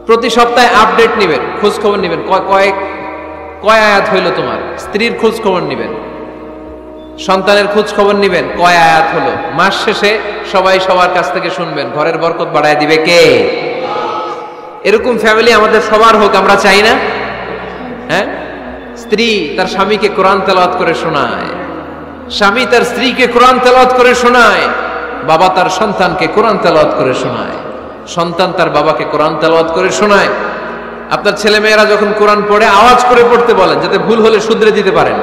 প্রতি সপ্তাহে আপডেট নেবেন, খোঁজ খবর নেবেন, কয় আয়াত হইল তোমার। স্ত্রীর খোঁজ খবর নেবেন, সন্তানের খোঁজ খবর নেবেন, কয় আয়াত হলো। মাস শেষে সবাই সবার কাছ থেকে শুনবেন, ঘরের বরকত বাড়ায় দিবে কে? এরকম ফ্যামিলি আমাদের সবার হোক, আমরা চাই না? হ্যাঁ, স্ত্রী তার স্বামীকে কোরআন তেলাওয়াত করে শোনায়, স্বামী তার স্ত্রীকে কোরআন তেলাওয়াত করে শোনায়, বাবা তার সন্তানকে কোরআন তেলাওয়াত করে শোনায়, সন্তান তার বাবাকে কোরআন তেলাওয়াত করে শোনায়। আপনার ছেলে মেয়েরা যখন কোরআন পড়ে আওয়াজ করে পড়তে বলেন, যাতে ভুল হলে শুধরে দিতে পারেন।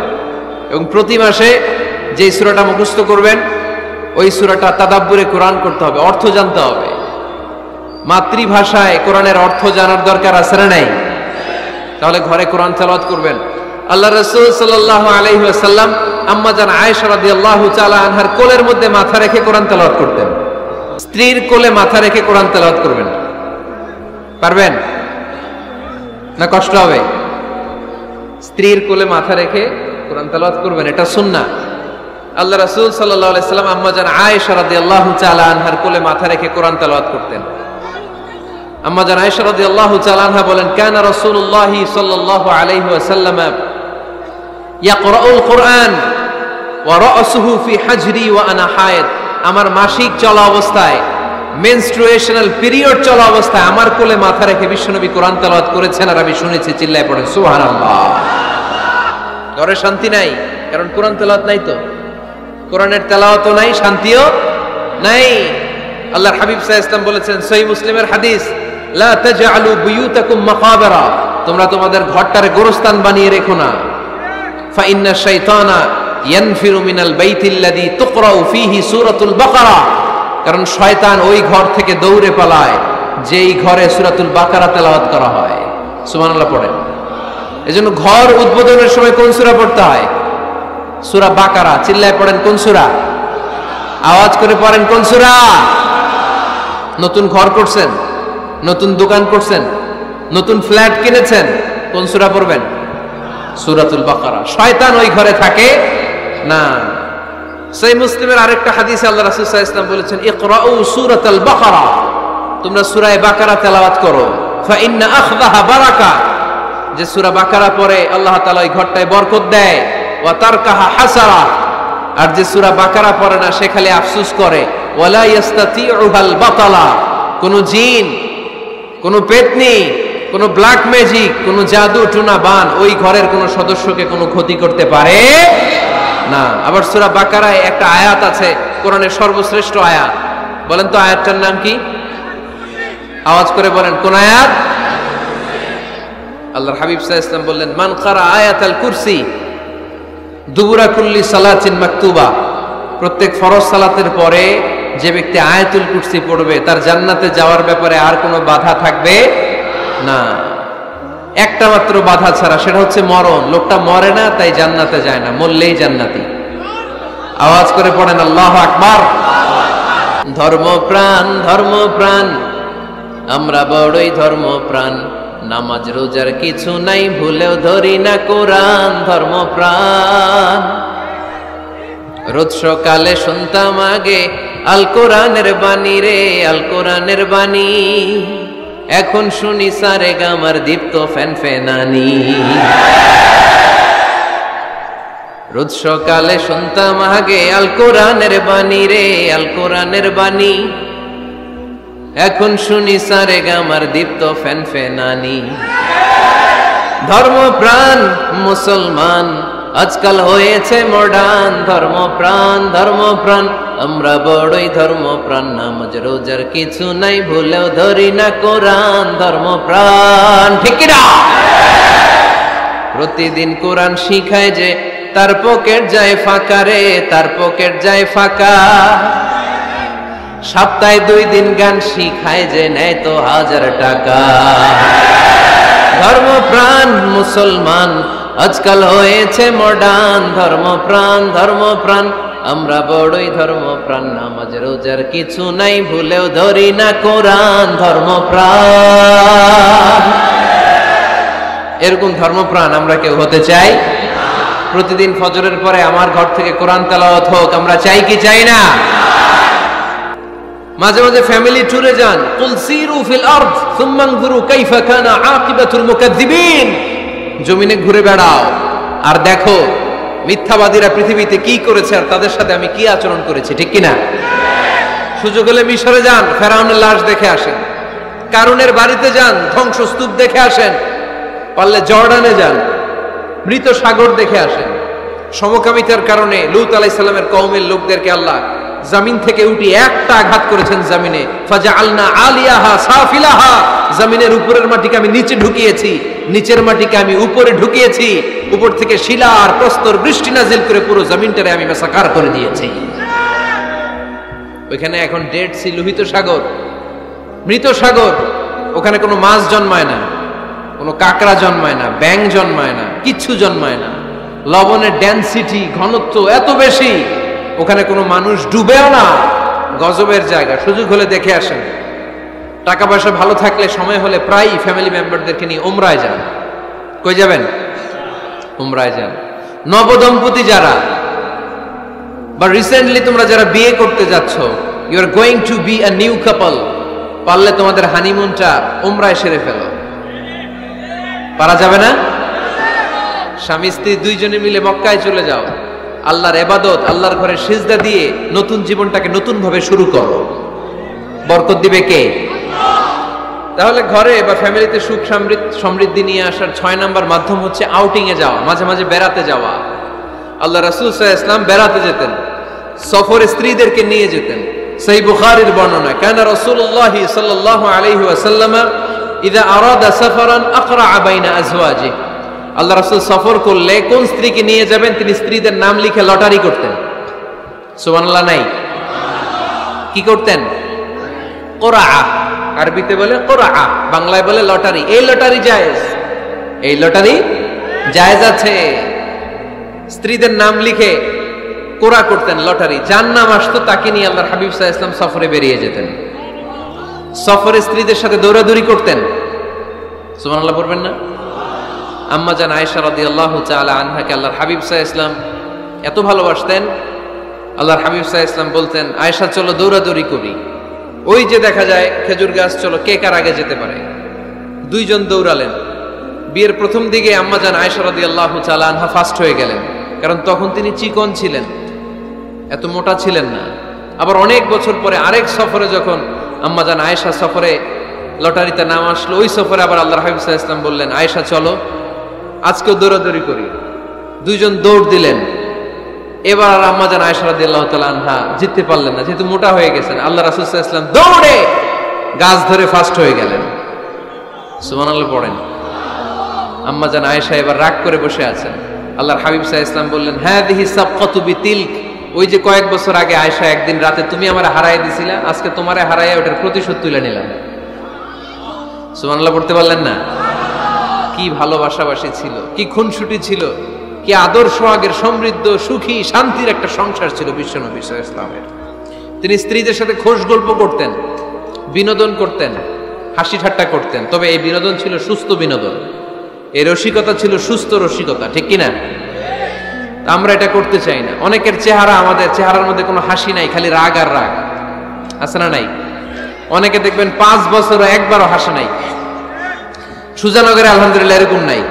এবং প্রতি মাসে যে সূরাটা মুখস্থ করবেন ওই সূরাটা তাদাব্বুরে কোরআন করতে হবে, অর্থ জানতে হবে। মাতৃভাষায় কোরআনের অর্থ জানার দরকার আছে না নাই? তাহলে ঘরে কোরআন তেলাওয়াত করবেন। আল্লাহ রাসূল সাল্লাল্লাহু আলাইহি ওয়াসাল্লাম আম্মা জান আয়েশা রাদিয়াল্লাহু তাআলা আনহার কোলের মধ্যে মাথা রেখে কোরআন তেলাওয়াত করতেন। স্ত্রীর কোলে মাথা রেখে কোরআন তেলাওয়াত করবেন, পারবেন না? কষ্ট হবে? স্ত্রীর কোলে মাথা রেখে কোরআন তেলাওয়াত করবেন, এটা সুন্নাহ। আল্লাহ রাসূল সাল্লাল্লাহু আলাইহি ওয়াসাল্লাম আম্মা জান আয়েশা রাদিয়াল্লাহু তাআলা আনহার কোলে মাথা রেখে কোরআন তেলাওয়াত করতেন। আম্মা জান আয়েশা রাদিয়াল্লাহু তাআলা আনহা বলেন, কানা রাসূলুল্লাহি সাল্লাল্লাহু আলাইহি ওয়াসাল্লাম ইয়াকরাউল কুরআন ওয়া রা'সুহু ফি হাজরি ওয়া আনা হায়েদ। আমার মাসিক চলা অবস্থায়, মেনস্ট্রুয়েশনাল পিরিয়ড চলা অবস্থায় আমার কোলে মাথা রেখে বিশ্বনবী কোরআন তেলাওয়াত করেছেন, আর আমি শুনেছি। চিল্লায় পড়েন সুবহানাল্লাহ। ঘরে শান্তি নাই, কারণ কোরআন তেলাওয়াত নাই। তো কোরআনের তেলাওয়াতও নাই, শান্তিও নাই। আল্লাহর হাবিব সাল্লাল্লাহু আলাইহি ওয়াসাল্লাম বলেছেন, সহিহ মুসলিমের হাদিস, লা তাজআলু বুয়ুতাকুম মাকাবিরা, তোমরা তোমাদের ঘরটারে গোরস্থান বানিয়ে রেখো না। ফা ইন্না শাইতানা ইয়ানফিরু মিনাল বাইতিল্লাযী তুকরাউ ফীহি সূরাতুল বাকারা, কারণ শয়তান ওই ঘর থেকে দৌড়ে পালায় যেই ঘরে সূরাতুল বাকারা তেলাওয়াত করা হয়। সুবহানাল্লাহ পড়েন। এজন্য ঘর উদ্বোধনের সময় কোন সূরা পড়তে হয়? সূরা বাকারা। চিল্লায় পড়েন কোন সূরা? আওয়াজ করে পড়েন কোন সূরা? নতুন ঘর করছেন, নতুন দোকান করছেন, নতুন ফ্ল্যাট কিনেছেন, কোন সূরা পড়বেন? সূরাতুল বাকারা। শয়তান ওই ঘরে থাকে না। সহিহ মুসলিমের আরেকটা হাদিসে আল্লাহ রাসূল সাল্লাল্লাহু আলাইহি ওয়াসাল্লাম বলেছেন, ইকরাউ সূরাতাল বাকারা, তোমরা সূরা বাকারা তেলাওয়াত করো। ফা ইন্না আখযাহা বারাকা, যে সূরা বাকারা পড়ে আল্লাহ তাআলা ওই ঘরটায় বরকত দেয়। ওয়া তারকাহা হাসারা, আর যে সূরা বাকারা পড়ে না সে খালি আফসোস করে। ওয়ালা ইস্তাতিউহাল বাতালা, কোন জিন, কোন পেতনি, কোন ব্ল্যাক ম্যাজিক, কোন জাদু টুনা বান ওই ঘরের কোন সদস্যকে কোনো ক্ষতি করতে পারে না। আবার সূরা বাকারায় একটা আয়াত আছে, কোরআনের সর্বশ্রেষ্ঠ আয়াত। বলেন তো আয়াতটার নাম কি? আওয়াজ করে বলেন কোন আয়াত? আল্লাহর হাবিব সাল্লাল্লাহু আলাইহি ওয়াসাল্লাম বললেন, মান ক্বারা আয়াতাল কুরসি দুবুরা কুল্লি সালাতিন মাকতুবা, প্রত্যেক ফরজ সালাতের পরে যে ব্যক্তি আয়াতুল কুরসি পড়বে তার জান্নাতে যাওয়ার ব্যাপারে আর কোনো বাধা থাকবে না। একটা মাত্র বাধা ছাড়া, সেটা হচ্ছে মরণ। লোকটা মরে না তাই জান্নাতে যায় না, মরলেই জান্নাতি। আওয়াজ করে পড়েন আল্লাহু আকবার। ধর্মপ্রাণ, ধর্মপ্রাণ, আমরা বড়ই ধর্মপ্রাণ, নামাজ রোজার কিছু নাই, ভুলেও ধরি না কোরআন। ধর্মপ্রাণ, রোজ সকালে শুনতাম আগে আল কোরআনের বাণী রে, আল কোরআনের বাণী। এখন শুনি সারে গামার দীপ্ত ফ্যানফ্যানানি। রোজ সকালে শুনতাম আগে আল কোরআনের বাণী রে, আল কোরআনের বাণী। এখন শুনি সারে গামার দীপ্ত ফ্যানফ্যানানি। ধর্মপ্রাণ মুসলমান আজকাল হয়েছে মডার্ন। ধর্মপ্রাণ ধর্মপ্রাণ আমরা বড়ই ধর্মপ্রাণ। নামাজ রোজার কিছু নাই, ভুলেও ধরি না কোরআন। ধর্মপ্রাণ ঠিক না? প্রতিদিন কোরআন শিখায় যে তার পকেট যায় ফাঁকা রে, তার পকেট যায় ফাঁকা। সপ্তাহে 2 দিন গান শিখায় যে নেয় তো 1000 টাকা। ধর্মপ্রাণ মুসলমান আজকাল হয়েছে মডার্ন। ধর্মপ্রাণ ধর্মপ্রাণ আমরা বড়ই ধর্মপ্রাণ। নামাজ রোজার কিছু নাই, ভুলেও ধরি না কোরআন। ধর্মপ্রাণ। এরকম ধর্মপ্রাণ আমরা কেউ হতে চাই? প্রতিদিন ফজরের পরে আমার ঘর থেকে কোরআন তেলাওয়াত হোক, আমরা চাই কি চাই না? মাঝে মাঝে ফ্যামিলি ট্যুরে যান। কুল সিরু ফিল আরদ সুম্মা আনজুরু কাইফা কানা আকিবাতুল মুকাজ্জিবিন। জমিনে ঘুরে বেড়াও আর দেখো মিথ্যাবাদীরা পৃথিবীতে কি করেছে আর তাদের সাথে আমি কি আচরণ করেছি, ঠিক কি না? সুযোগ হলে মিশরে যান, ফেরাউনের লাশ দেখে আসেন। কারুনের বাড়িতে যান, ধ্বংসস্তূপ দেখে আসেন। পারলে জর্ডানে যান, মৃত সাগর দেখে আসেন। সমকামিতার কারণে লূত আলাইহিস সালামের কওমের লোকদেরকে আল্লাহ জমিন থেকে উঠি একটা আঘাত করেছেন জমিনে। ফাজআলনা আলিয়াহা সাফিলাহা, জমিনের উপরের মাটিকে আমি নিচে ঢুকিয়েছি, নিচের মাটিকে আমি উপরে ঢুকিয়েছি। উপর থেকে শিলা আর প্রস্তর বৃষ্টি নাজিল করে পুরো জমিনটারে আমি মেসাকার করে দিয়েছি। ওইখানে এখন ডেড সি, লোহিত সাগর, মৃত সাগর। ওখানে কোনো মাছ জন্মায় না, কোনো কাঁকড়া জন্মায় না, ব্যাঙ জন্মায় না, কিচ্ছু জন্মায় না। লবণের ডেনসিটি, ঘনত্ব এত বেশি, ওখানে কোনো মানুষ ডুবেও না। গজবের জায়গা। সুযোগ হলে দেখে আসেন। টাকা পয়সা ভালো থাকলে সময় হলে প্রায় ফ্যামিলি মেম্বারদেরকে নিয়ে উমরায় যান। কই যাবেন? উমরায় যান। নবদম্পতি যারা বা রিসেন্টলি তোমরা যারা বিয়ে করতে যাচ্ছ, you are going to be a new couple, পারলে তোমাদের হানিমুনটা উমরায় সেরে ফেলো। পারা যাবে না? স্বামী স্ত্রী 2 জনে মিলে মক্কায় চলে যাও। আল্লাহর ইবাদত, আল্লাহর ঘরে সিজদা দিয়ে নতুন জীবনটাকে নতুন ভাবে শুরু করো। বরকত দিবে কে? তাহলে ঘরে বা ফ্যামিলিতে সুখ সমৃদ্ধি নিয়ে আসার 6 নাম্বার মাধ্যম হচ্ছে আউটিং এ যাওয়া, মাঝে মাঝে বেড়াতে যাওয়া। আল্লাহ রাসূল সাল্লাল্লাহু আলাইহি ওয়াসাল্লাম বেড়াতে যেতেন, সফরে স্ত্রীদেরকে নিয়ে যেতেন। সহিহ বুখারীর বর্ণনা, কানা রাসূলুল্লাহ সাল্লাল্লাহু আলাইহি ওয়াসাল্লাম ইযা আরাদা সাফারান আকরা বাইনা আজওয়াজিহি। আল্লাহ রাসূল সফর করলে কোন স্ত্রীকে নিয়ে যাবেন তিনি স্ত্রীদের নাম লিখে লটারি করতেন। সুবহানাল্লাহ নাই? কি করতেন? কোরআ, আরবিতে বলে কোরআ, বাংলায় বলে লটারি। এই লটারি জায়েজ, এই লটারি জায়েজ আছে। স্ত্রীদের নাম লিখে কোরআ করতেন, লটারি। যার নাম আসতো তাকে নিয়ে আল্লাহর হাবিব সাল্লাল্লাহু আলাইহি ওয়াসাল্লাম সফরে বেরিয়ে যেতেন। সফরে স্ত্রীদের সাথে দৌড়াদৌড়ি করতেন। সুবহানাল্লাহ পড়বেন না? আম্মা জান আয়েশা রাদিয়াল্লাহু তাআলা আনহাকে আল্লাহর হাবিব সাল্লাল্লাহু আলাইহি ওয়াসাল্লাম এত ভালোবাসতেন, আল্লাহর হাবিব সাল্লাল্লাহু আলাইহি ওয়াসাল্লাম বলতেন, আয়েশা চলো দৌড়াদৌড়ি করি। ওই যে দেখা যায় খেজুর গাছ, চলো কে কার আগে যেতে পারে। 2 জন দৌড়ালেন। বিয়ের প্রথম দিকে আম্মা জান আয়েশা রাদিয়াল্লাহু তাআলা আনহা ফার্স্ট হয়ে গেলেন, কারণ তখন তিনি চিকন ছিলেন, এত মোটা ছিলেন না। আবার অনেক বছর পরে আরেক সফরে যখন আম্মা জান আয়েশা সফরে লটারিতে নাম আসলো, ওই সফরে আবার আল্লাহর হাবিব সাল্লাল্লাহু আলাইহি ওয়াসাল্লাম বললেন, আয়েশা চলো আজকেও দৌড়াদৌড়ি করি। 2 জন দৌড় দিলেন। এবার আর আম্মা জান আয়েশা রাদিয়াল্লাহু তাআলা আনহা জিততে পারলেন না, যেহেতু মোটা হয়ে গেছেন। আল্লাহ রাসূল সাল্লাল্লাহু আলাইহি ওয়াসাল্লাম দৌড়ে গাছ ধরে ফার্স্ট হয়ে গেলেন। সুবহানাল্লাহ পড়েন। আম্মা জান আয়েশা এবার রাগ করে বসে আছেন। আল্লাহর হাবিব সাল্লাল্লাহু আলাইহি ওয়াসাল্লাম বললেন, হাদিহি সাবকাতু বিতিলক, ওই যে কয়েক বছর আগে আয়েশা একদিন রাতে তুমি আমারে হারায় দিছিলা, আজকে তোমারে হারাইয়া ওটার প্রতিশোধ তুলে নিলাম। সুবহানাল্লাহ পড়তে পারলেন না? কি ভালোবাসাবাসী ছিল, কি খুনসুটি ছিল, কি আদর্শ আগের সমৃদ্ধ সুখী শান্তির একটা সংসার ছিল বিশ্বনবী সাল্লাল্লাহু আলাইহি ওয়াসাল্লামের। তিনি স্ত্রীদের সাথে খোশ গল্প করতেন, বিনোদন করতেন, হাসি ঠাট্টা করতেন। তবে এই বিনোদন ছিল সুস্থ বিনোদন, এই রসিকতা ছিল সুস্থ রসিকতা, ঠিক কিনা? আমরা এটা করতে চাই না। অনেকের চেহারা, আমাদের চেহারার মধ্যে কোনো হাসি নাই, খালি রাগ আর রাগ, আছে না নাই? অনেকে দেখবেন 5 বছরও একবারও হাসে নাই। সুজানগরে আলহামদুলিল্লাহ এরকম নাই।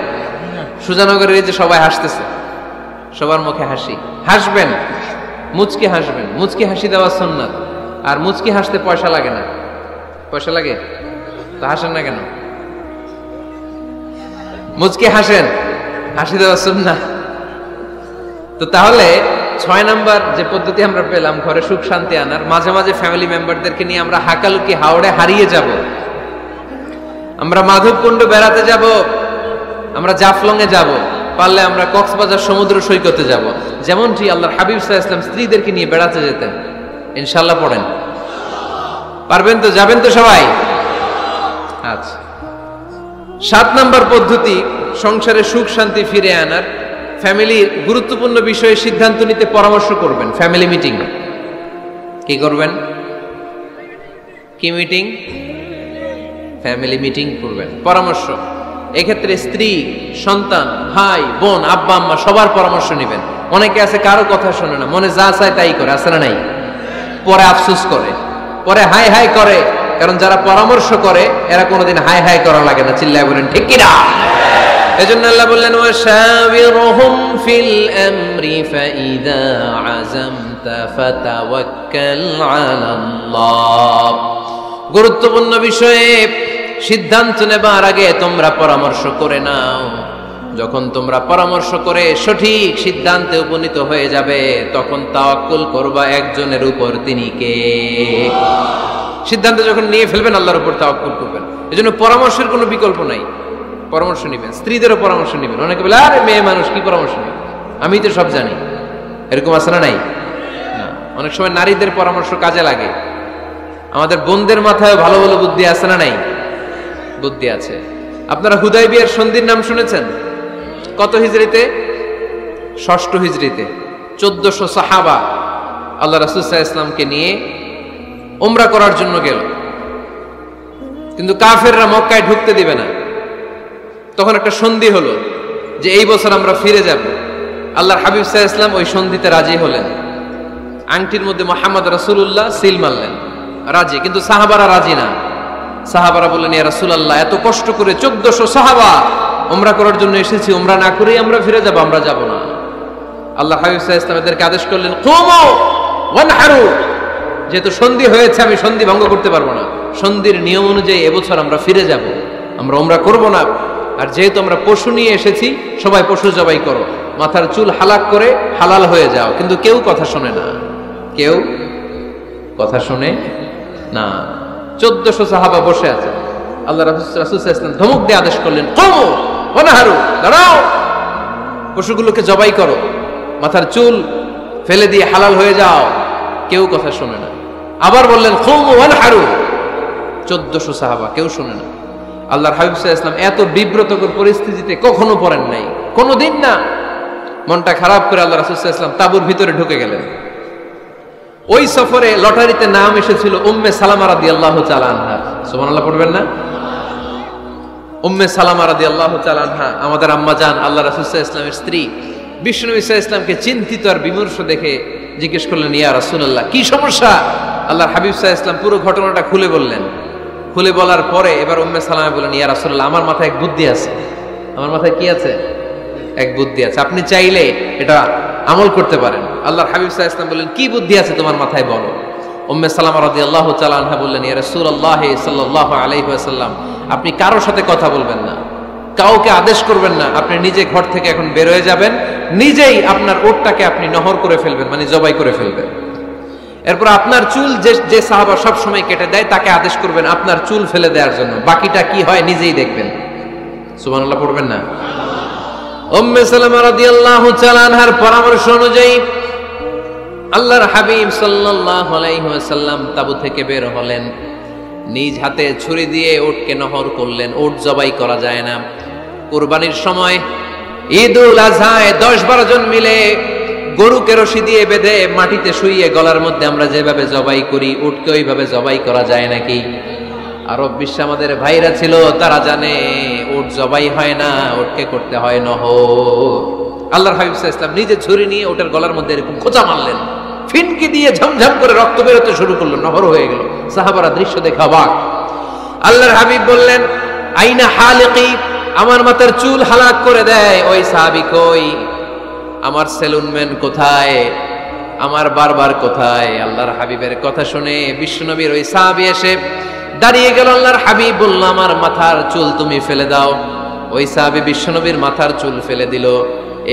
সুজানগরের এই যে সবাই হাসতেছে, সবার মুখে হাসি। হাসবেন, মুচকি হাসবেন, মুচকি হাসি দেওয়া সুন্নাত। আর মুচকি হাসতে পয়সা লাগে না। পয়সা লাগে তো হাসেন না কেন? মুচকি হাসেন, হাসি দেওয়া সুন্নাত। তো তাহলে 6 নাম্বার যে পদ্ধতি আমরা পেলাম ঘরে সুখ শান্তি আনার, মাঝে মাঝে ফ্যামিলি মেম্বারদেরকে নিয়ে আমরা হাকালুকি হাওড়ে হারিয়ে যাব, আমরা মাধবকুণ্ড বেড়াতে যাব, আমরা জাফলং এ যাব, পারলে আমরা কক্সবাজার সমুদ্র সৈকতে যাব, যেমনটি আল্লাহর হাবিব সাল্লাল্লাহু আলাইহি ওয়াসাল্লাম স্ত্রীদেরকে নিয়ে বেড়াতে যেতেন। ইনশাআল্লাহ পড়েন, পারবেন তো? যাবেন তো সবাই? আচ্ছা, 7 নাম্বার পদ্ধতি সংসারে সুখ শান্তি ফিরে আনার, ফ্যামিলির গুরুত্বপূর্ণ বিষয়ে সিদ্ধান্ত নিতে পরামর্শ করবেন। ফ্যামিলি মিটিং কি করবেন? কি মিটিং? ফ্যামিলি মিটিং করবেন, পরামর্শ। এক্ষেত্রে স্ত্রী, সন্তান, ভাই, বোন, আব্বা আম্মা সবার পরামর্শ নেবেন। অনেকে আছে কারো কথা শোনে না, মনে যা চায় তাই করে, আছে না নাই? পরে আফসোস করে, পরে হাই হাই করে। কারণ যারা পরামর্শ করে এরা কোনোদিন হাই হাই করা লাগে না। চিল্লায় বলেন ঠিক কিনা? এজন্য আল্লাহ বললেন ওয়াশাবিরহুম ফিল আমরি ফাইদা আযামতা ফাতাওয়াক্কাল আলাল্লাহ। গুরুত্বপূর্ণ বিষয়ে সিদ্ধান্ত নেবার আগে তোমরা পরামর্শ করে নাও। যখন তোমরা পরামর্শ করে সঠিক সিদ্ধান্তে উপনীত হয়ে যাবে, তখন তাওয়াক্কুল করবা একজনের উপর, তিনি কে? সিদ্ধান্ত যখন নিয়ে ফেলবেন আল্লাহর উপর তাওয়াক্কুল করবেন। এজন্য পরামর্শের কোনো বিকল্প নাই। পরামর্শ নেবেন, স্ত্রীদেরও পরামর্শ নেবেন। অনেকে বলে আরে মেয়ে মানুষ কি পরামর্শ নেবে, আমি তো সব জানি, এরকম আছে না নাই? না, অনেক সময় নারীদের পরামর্শ কাজে লাগে। আমাদের বোনদের মাথায় ভালো ভালো বুদ্ধি আছে না নাই? বুদ্ধি আছে। আপনারা হুদাইবিয়ার সন্ধির নাম শুনেছেন? কত হিজরিতে? 6ষ্ঠ হিজরিতে 1400 সাহাবা আল্লাহ রাসূল সাল্লাল্লাহু আলাইহি ওয়াসাল্লামকে নিয়ে উমরা করার জন্য গেল, কিন্তু কাফেররা মক্কায় ঢুকতে দিবে না। তখন একটা সন্ধি হলো যে এই বছর আমরা ফিরে যাব। আল্লাহর হাবিব সাল্লাল্লাহু আলাইহি ওয়াসাল্লাম ওই সন্ধিতে রাজি হলেন। আংটির মধ্যে মুহাম্মদ রাসূলুল্লাহ সিল মারলেন, রাজি। কিন্তু সাহাবারা রাজি না। সাহাবারা বললেন ইয়া রাসূলুল্লাহ, এত কষ্ট করে 1400 সাহাবা উমরা করার জন্য এসেছি, উমরা না করেই আমরা ফিরে যাব, আমরা যাব না। আল্লাহ হাবিব সাল্লাল্লাহু আলাইহি ওয়াসাল্লাম এদেরকে আদেশ করলেন কুমু ওয়ানহারু, যেহেতু সন্ধি হয়েছে আমি সন্ধি ভঙ্গ করতে পারবো না, সন্ধির নিয়ম অনুযায়ী এবছর আমরা ফিরে যাব, আমরা উমরা করব না। আর যেহেতু আমরা পশু নিয়ে এসেছি, সবাই পশু জবাই করো, মাথার চুল হালাক করে হালাল হয়ে যাও। কিন্তু কেউ কথা শোনে না, কেউ কথা শোনে না। 1400 সাহাবা বসে আছে। আল্লাহ রাসূল সাল্লাল্লাহু আলাইহি ওয়াসাল্লাম ধমক দিয়ে আদেশ করলেন কুমু ওয়ানহারু, দাঁড়াও, পশুগুলোকে জবাই করো, মাথার চুল ফেলে দিয়ে হালাল হয়ে যাও। কেউ কথা শোনে না। আবার বললেন কুমু ওয়ানহারু, 1400 সাহাবা, কেউ শোনে না। আল্লাহর হাবিব সাল্লাল্লাহু আলাইহি ওয়াসাল্লাম এত বিব্রতকর পরিস্থিতিতে কখনো পড়েন নাই, কোনোদিন না। মনটা খারাপ করে আল্লাহ রাসূল সাল্লাল্লাহু আলাইহি ওয়াসাল্লাম তাঁবুর ভিতরে ঢুকে গেলেন। ওই সফরে লটারিতে নাম এসেছিল উম্মে সালামা রাদিয়াল্লাহু তাআলা আনহা। সুবহানাল্লাহ পড়বেন না? উম্মে সালামা রাদিয়াল্লাহু তাআলা আনহা আমাদের আম্মা জান, আল্লাহ রাসূল সাল্লাল্লাহু আলাইহি ওয়াসাল্লামের স্ত্রী। বিষ্ণু নবী সাল্লাল্লাহু আলাইহি ওয়াসাল্লামকে চিন্তিত আর বিমর্ষ দেখে জিজ্ঞেস করলেন ইয়া রাসূলুল্লাহ, কি সমস্যা? আল্লাহর হাবিব সাল্লাল্লাহু আলাইহি ওয়াসাল্লাম পুরো ঘটনাটা খুলে বললেন। খুলে বলার পরে এবার উম্মে সালামা বললেন ইয়া রাসূলুল্লাহ, আমার মাথায় এক বুদ্ধি আছে। আমার মাথায় কি আছে? এক বুদ্ধি আছে, আপনি চাইলে এটা আমল করতে পারেন। আল্লাহর হাবিব সাল্লাল্লাহু আলাইহি ওয়াসাল্লাম বললেন কি বুদ্ধি আছে তোমার মাথায়, বলো। উম্মে সালামা রাদিয়াল্লাহু তাআলা আনহা বললেন ইয়া রাসূলুল্লাহ সাল্লাল্লাহু আলাইহি ওয়াসাল্লাম, আপনি কারোর সাথে কথা বলবেন না, কাউকে আদেশ করবেন না, আপনি নিজে ঘর থেকে এখন বের হয়ে যাবেন, নিজেই আপনার উটটাকে আপনি নহর করে ফেলবেন, মানে জবাই করে ফেলবেন। এরপর আপনার চুল যে সাহাবা সব সময় কেটে দেয় তাকে আদেশ করবেন আপনার চুল ফেলে দেওয়ার জন্য, বাকিটা কি হয় নিজেই দেখবেন। সুবহানাল্লাহ পড়বেন না? উম্মে সালামা রাদিয়াল্লাহু তাআলা আনহার পরামর্শ অনুযায়ী আল্লাহর হাবিব সাল্লাল্লাহু আলাইহি ওয়াসাল্লাম তাবু থেকে বের হলেন, নিজ হাতে ছুরি দিয়ে উটকে নহর করলেন। উট জবাই করা যায় না। কুরবানির সময় ঈদুল আজহায় 10-12 জন মিলে গরুকে রশি দিয়ে বেঁধে মাটিতে শুইয়ে গলার মধ্যে আমরা যেভাবে জবাই করি, উটকে ওইভাবে জবাই করা যায় নাকি? আরব বিশ্বে আমাদের ভাইরা ছিল, তারা জানে উট জবাই হয় না, উটকে করতে হয় নহর। আল্লাহর হাবিব সাল্লাল্লাহু আলাইহি ওয়াসাল্লাম নিজে ছুরি নিয়ে ওটার গলার মধ্যে এরকম খোঁচা মারলেন, ফিনকি দিয়ে ঝমঝম করে রক্ত বেরোতে শুরু করলো, নহর হয়ে গেল। সাহাবারা দৃশ্য দেখে অবাক। আল্লাহর হাবিব বললেন, আইনা হালিকি, আমার মাথার চুল হালাক করে দেয় ওই সাহাবী কই? আমার সেলুনম্যান কোথায়? আমার বারবার কোথায়? আল্লাহর হাবিবের কথা শুনে বিশ্বনবীর ওই সাহাবী এসে দাঁড়িয়ে গেল। আল্লাহর হাবিব বলল, আমার মাথার চুল তুমি ফেলে দাও। ওই সাহাবী বিশ্বনবীর মাথার চুল ফেলে দিল।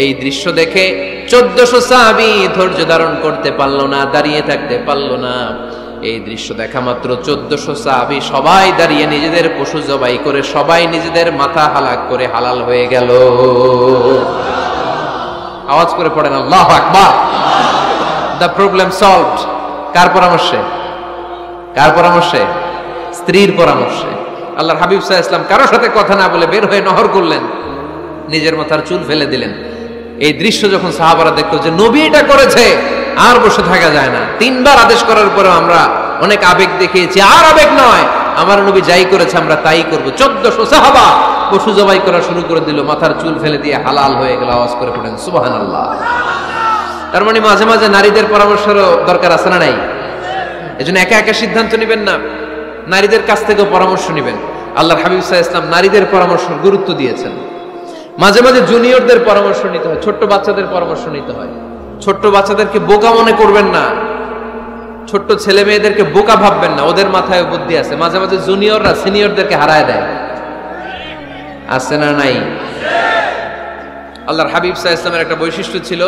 এই দৃশ্য দেখে 1400 সাহাবী ধৈর্য ধারণ করতে পারল না, দাঁড়িয়ে থাকতে পারল না। এই দৃশ্য দেখা মাত্র 1400 সাহাবী সবাই দাঁড়িয়ে নিজেদের পশু জবাই করে সবাই নিজেদের মাথা হালাক করে হালাল হয়ে গেল। আওয়াজ করে পড়েন আল্লাহু আকবার। The problem solved. কার পরামর্শে? কার পরামর্শে? স্ত্রীর পরামর্শে। আল্লাহর হাবিব সাল্লাল্লাহু আলাইহি ওয়াসাল্লাম কারোর সাথে কথা না বলে বের হয়ে নহর করলেন, নিজের মাথার চুল ফেলে দিলেন। এই দৃশ্য যখন সাহাবারা দেখলো যে নবী এটা করেছে, আর বসে থাকা যায় না। 3 বার আদেশ করার পরেও আমরা অনেক আবেগ দেখিয়েছি, আর আবেগ নয়, আমার নবী যাই করেছে আমরা তাই করব। 1400 সাহাবা পশু জবাই করা শুরু করে দিল, মাথার চুল ফেলে দিয়ে হালাল হয়ে গেল। আওয়াজ করে পড়েন সুবহানাল্লাহ। তার মানে মাঝে মাঝে নারীদের পরামর্শেরও দরকার আছে না নাই? এজন্য একা একা সিদ্ধান্ত নেবেন না, নারীদের কাছ থেকেও পরামর্শ নেবেন। আল্লাহর হাবিব সাল্লাল্লাহু আলাইহি ওয়াসাল্লাম নারীদের পরামর্শের গুরুত্ব দিয়েছেন। মাঝে মাঝে জুনিয়রদের পরামর্শ নিতে হয়, ছোট্ট বাচ্চাদের পরামর্শ নিতে হয়। ছোট্ট বাচ্চাদেরকে বোকা মনে করবেন না, ছোট্ট ছেলে মেয়েদেরকে বোকা ভাববেন না, ওদের মাথায় বুদ্ধি আছে। মাঝে মাঝে জুনিয়ররা সিনিয়রদেরকে হারায় দেয়, আছে না নাই? আল্লাহর হাবিব সাল্লাল্লাহু আলাইহি ওয়াসাল্লামের একটা বৈশিষ্ট্য ছিল,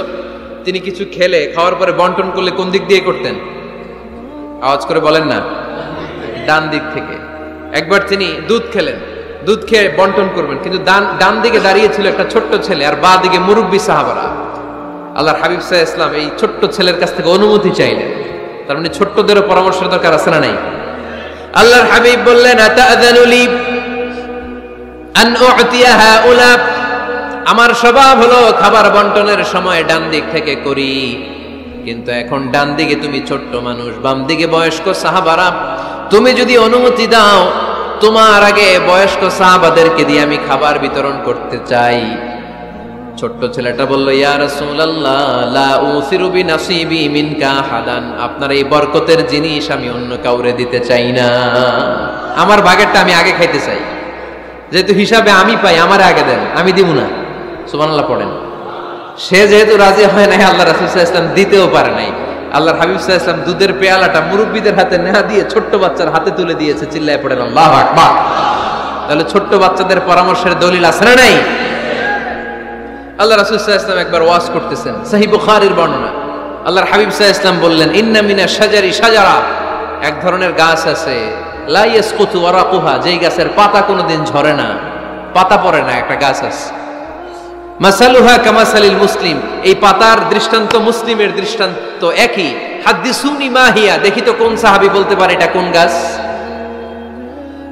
তিনি কিছু খেলে খাওয়ার পরে বন্টন করলে কোন দিক দিয়ে করতেন? আওয়াজ করে বলেন না, ডান দিক থেকে। একবার তিনি দুধ খেলেন, দুধ খেয়ে বন্টন করবেন, কিন্তু ডান দিকে দাঁড়িয়ে ছিল একটা ছোট্ট ছেলে আর বাঁ দিকে মুরব্বী সাহাবারা। আল্লাহর হাবিব সাল্লাল্লাহু আলাইহি ওয়াসাল্লাম এই ছোট্ট ছেলের কাছ থেকে অনুমতি চাইলেন। তার মানে ছোট্টদেরও পরামর্শের দরকার আছে না নাই? আল্লাহর হাবিব বললেন, আতাযানু লি আন উ'তিয়া হাউলা, আমার স্বভাব হলো খাবার বন্টনের সময় ডান দিক থেকে করি, কিন্তু এখন ডান দিকে তুমি ছোট্ট মানুষ, বাম দিকে বয়স্ক সাহাবারা, তুমি যদি অনুমতি দাও তোমার আগে বয়স্ক সাহাবাদেরকে দিয়ে আমি খাবার বিতরণ করতে চাই। ছোট্ট ছেলেটা বলল, ইয়া রাসূলুল্লাহ, লা উসিরু বিনাসিবি মিনকা হাদান, আপনার এই বরকতের জিনিস আমি অন্য কাউরে দিতে চাই না, আমার ভাগেরটা আমি আগে খাইতে চাই, যেহেতু হিসাবে আমি পাই আমার আগে দেন, আমি দিব না। সুবহানাল্লাহ পড়েন। সে যেহেতু রাজি হয় নাই, আল্লাহ রাসূল সাল্লাল্লাহু আলাইহি ওয়াসাল্লাম দিতেও পারে নাই। আল্লাহর হাবিব সাল্লাল্লাহু আলাইহি ওয়াসাল্লাম দুধের পেয়ালাটা মুরব্বিদের হাতে না দিয়ে ছোট্ট বাচ্চার হাতে তুলে দিয়েছে। চিল্লায় পড়েন আল্লাহু আকবার। তাহলে ছোট্ট বাচ্চাদের পরামর্শের দলিল আছে না নাই? আল্লাহ রাসূল সাল্লাল্লাহু আলাইহি ওয়াসাল্লাম একবার ওয়াজ করতেছেন, সহিহ বুখারীর বর্ণনা। আল্লাহর হাবিব সাল্লাল্লাহু আলাইহি ওয়াসাল্লাম বললেন, ইন্না মিনাশ শাজারি শাজারা, এক ধরনের গাছ আছে, লা ইয়াসকুতু ওয়ারাকুহা, যেই গাছের পাতা কোনোদিন ঝরে না, পাতা পড়ে না, একটা গাছ আছে। মাসালুহা কামাসালিল মুসলিম, এই পাতার দৃষ্টান্ত মুসলিমের দৃষ্টান্ত একই। হাদিসুনি মাহিয়া, দেখি তো কোন সাহাবী বলতে পারে এটা কোন গাছ?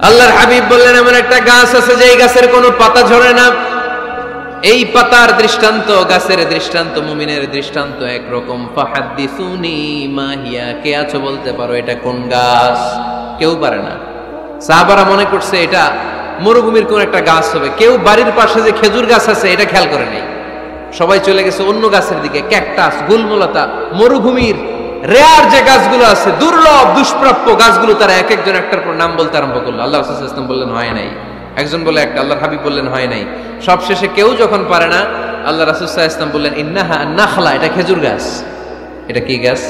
আল্লাহর হাবিব বললেন, এমন একটা গাছ আছে যেই গাছের কোনো পাতা ঝরে না। এই পাতার দৃষ্টান্ত, গাছের দৃষ্টান্ত, মুমিনের দৃষ্টান্ত একরকম। ফাহাদিসুনি মাহিয়া, কে আছো বলতে পারো এটা কোন গাছ? কেউ পারে না। সাহাবারা মনে করছে এটা মরুভূমির কোন একটা গাছ হবে। কেউ বাড়ির পাশে যে খেজুর গাছ আছে এটা খেয়াল করে নাই, সবাই চলে গেছে অন্য গাছের দিকে। ক্যাকটাস, গুলমলতা, মরুভূমির রেয়ার যে গাছগুলো আছে, দুর্লভ দুষ্প্রাপ্য গাছগুলো, তারা এক একজন একটার পর নাম বলতে আরম্ভ করলো। আল্লাহ রাসূল সাল্লাল্লাহু আলাইহি ওয়াসাল্লাম বললেন হয় নাই, একজন বলে একটা, আল্লাহর হাবিব বললেন হয় নাই। সবশেষে কেউ যখন পারে না, আল্লাহ রাসূল সাল্লাল্লাহু আলাইহি ওয়াসাল্লাম বললেন, ইন্নাহা নাখলা, এটা খেজুর গাছ। এটা কি গাছ?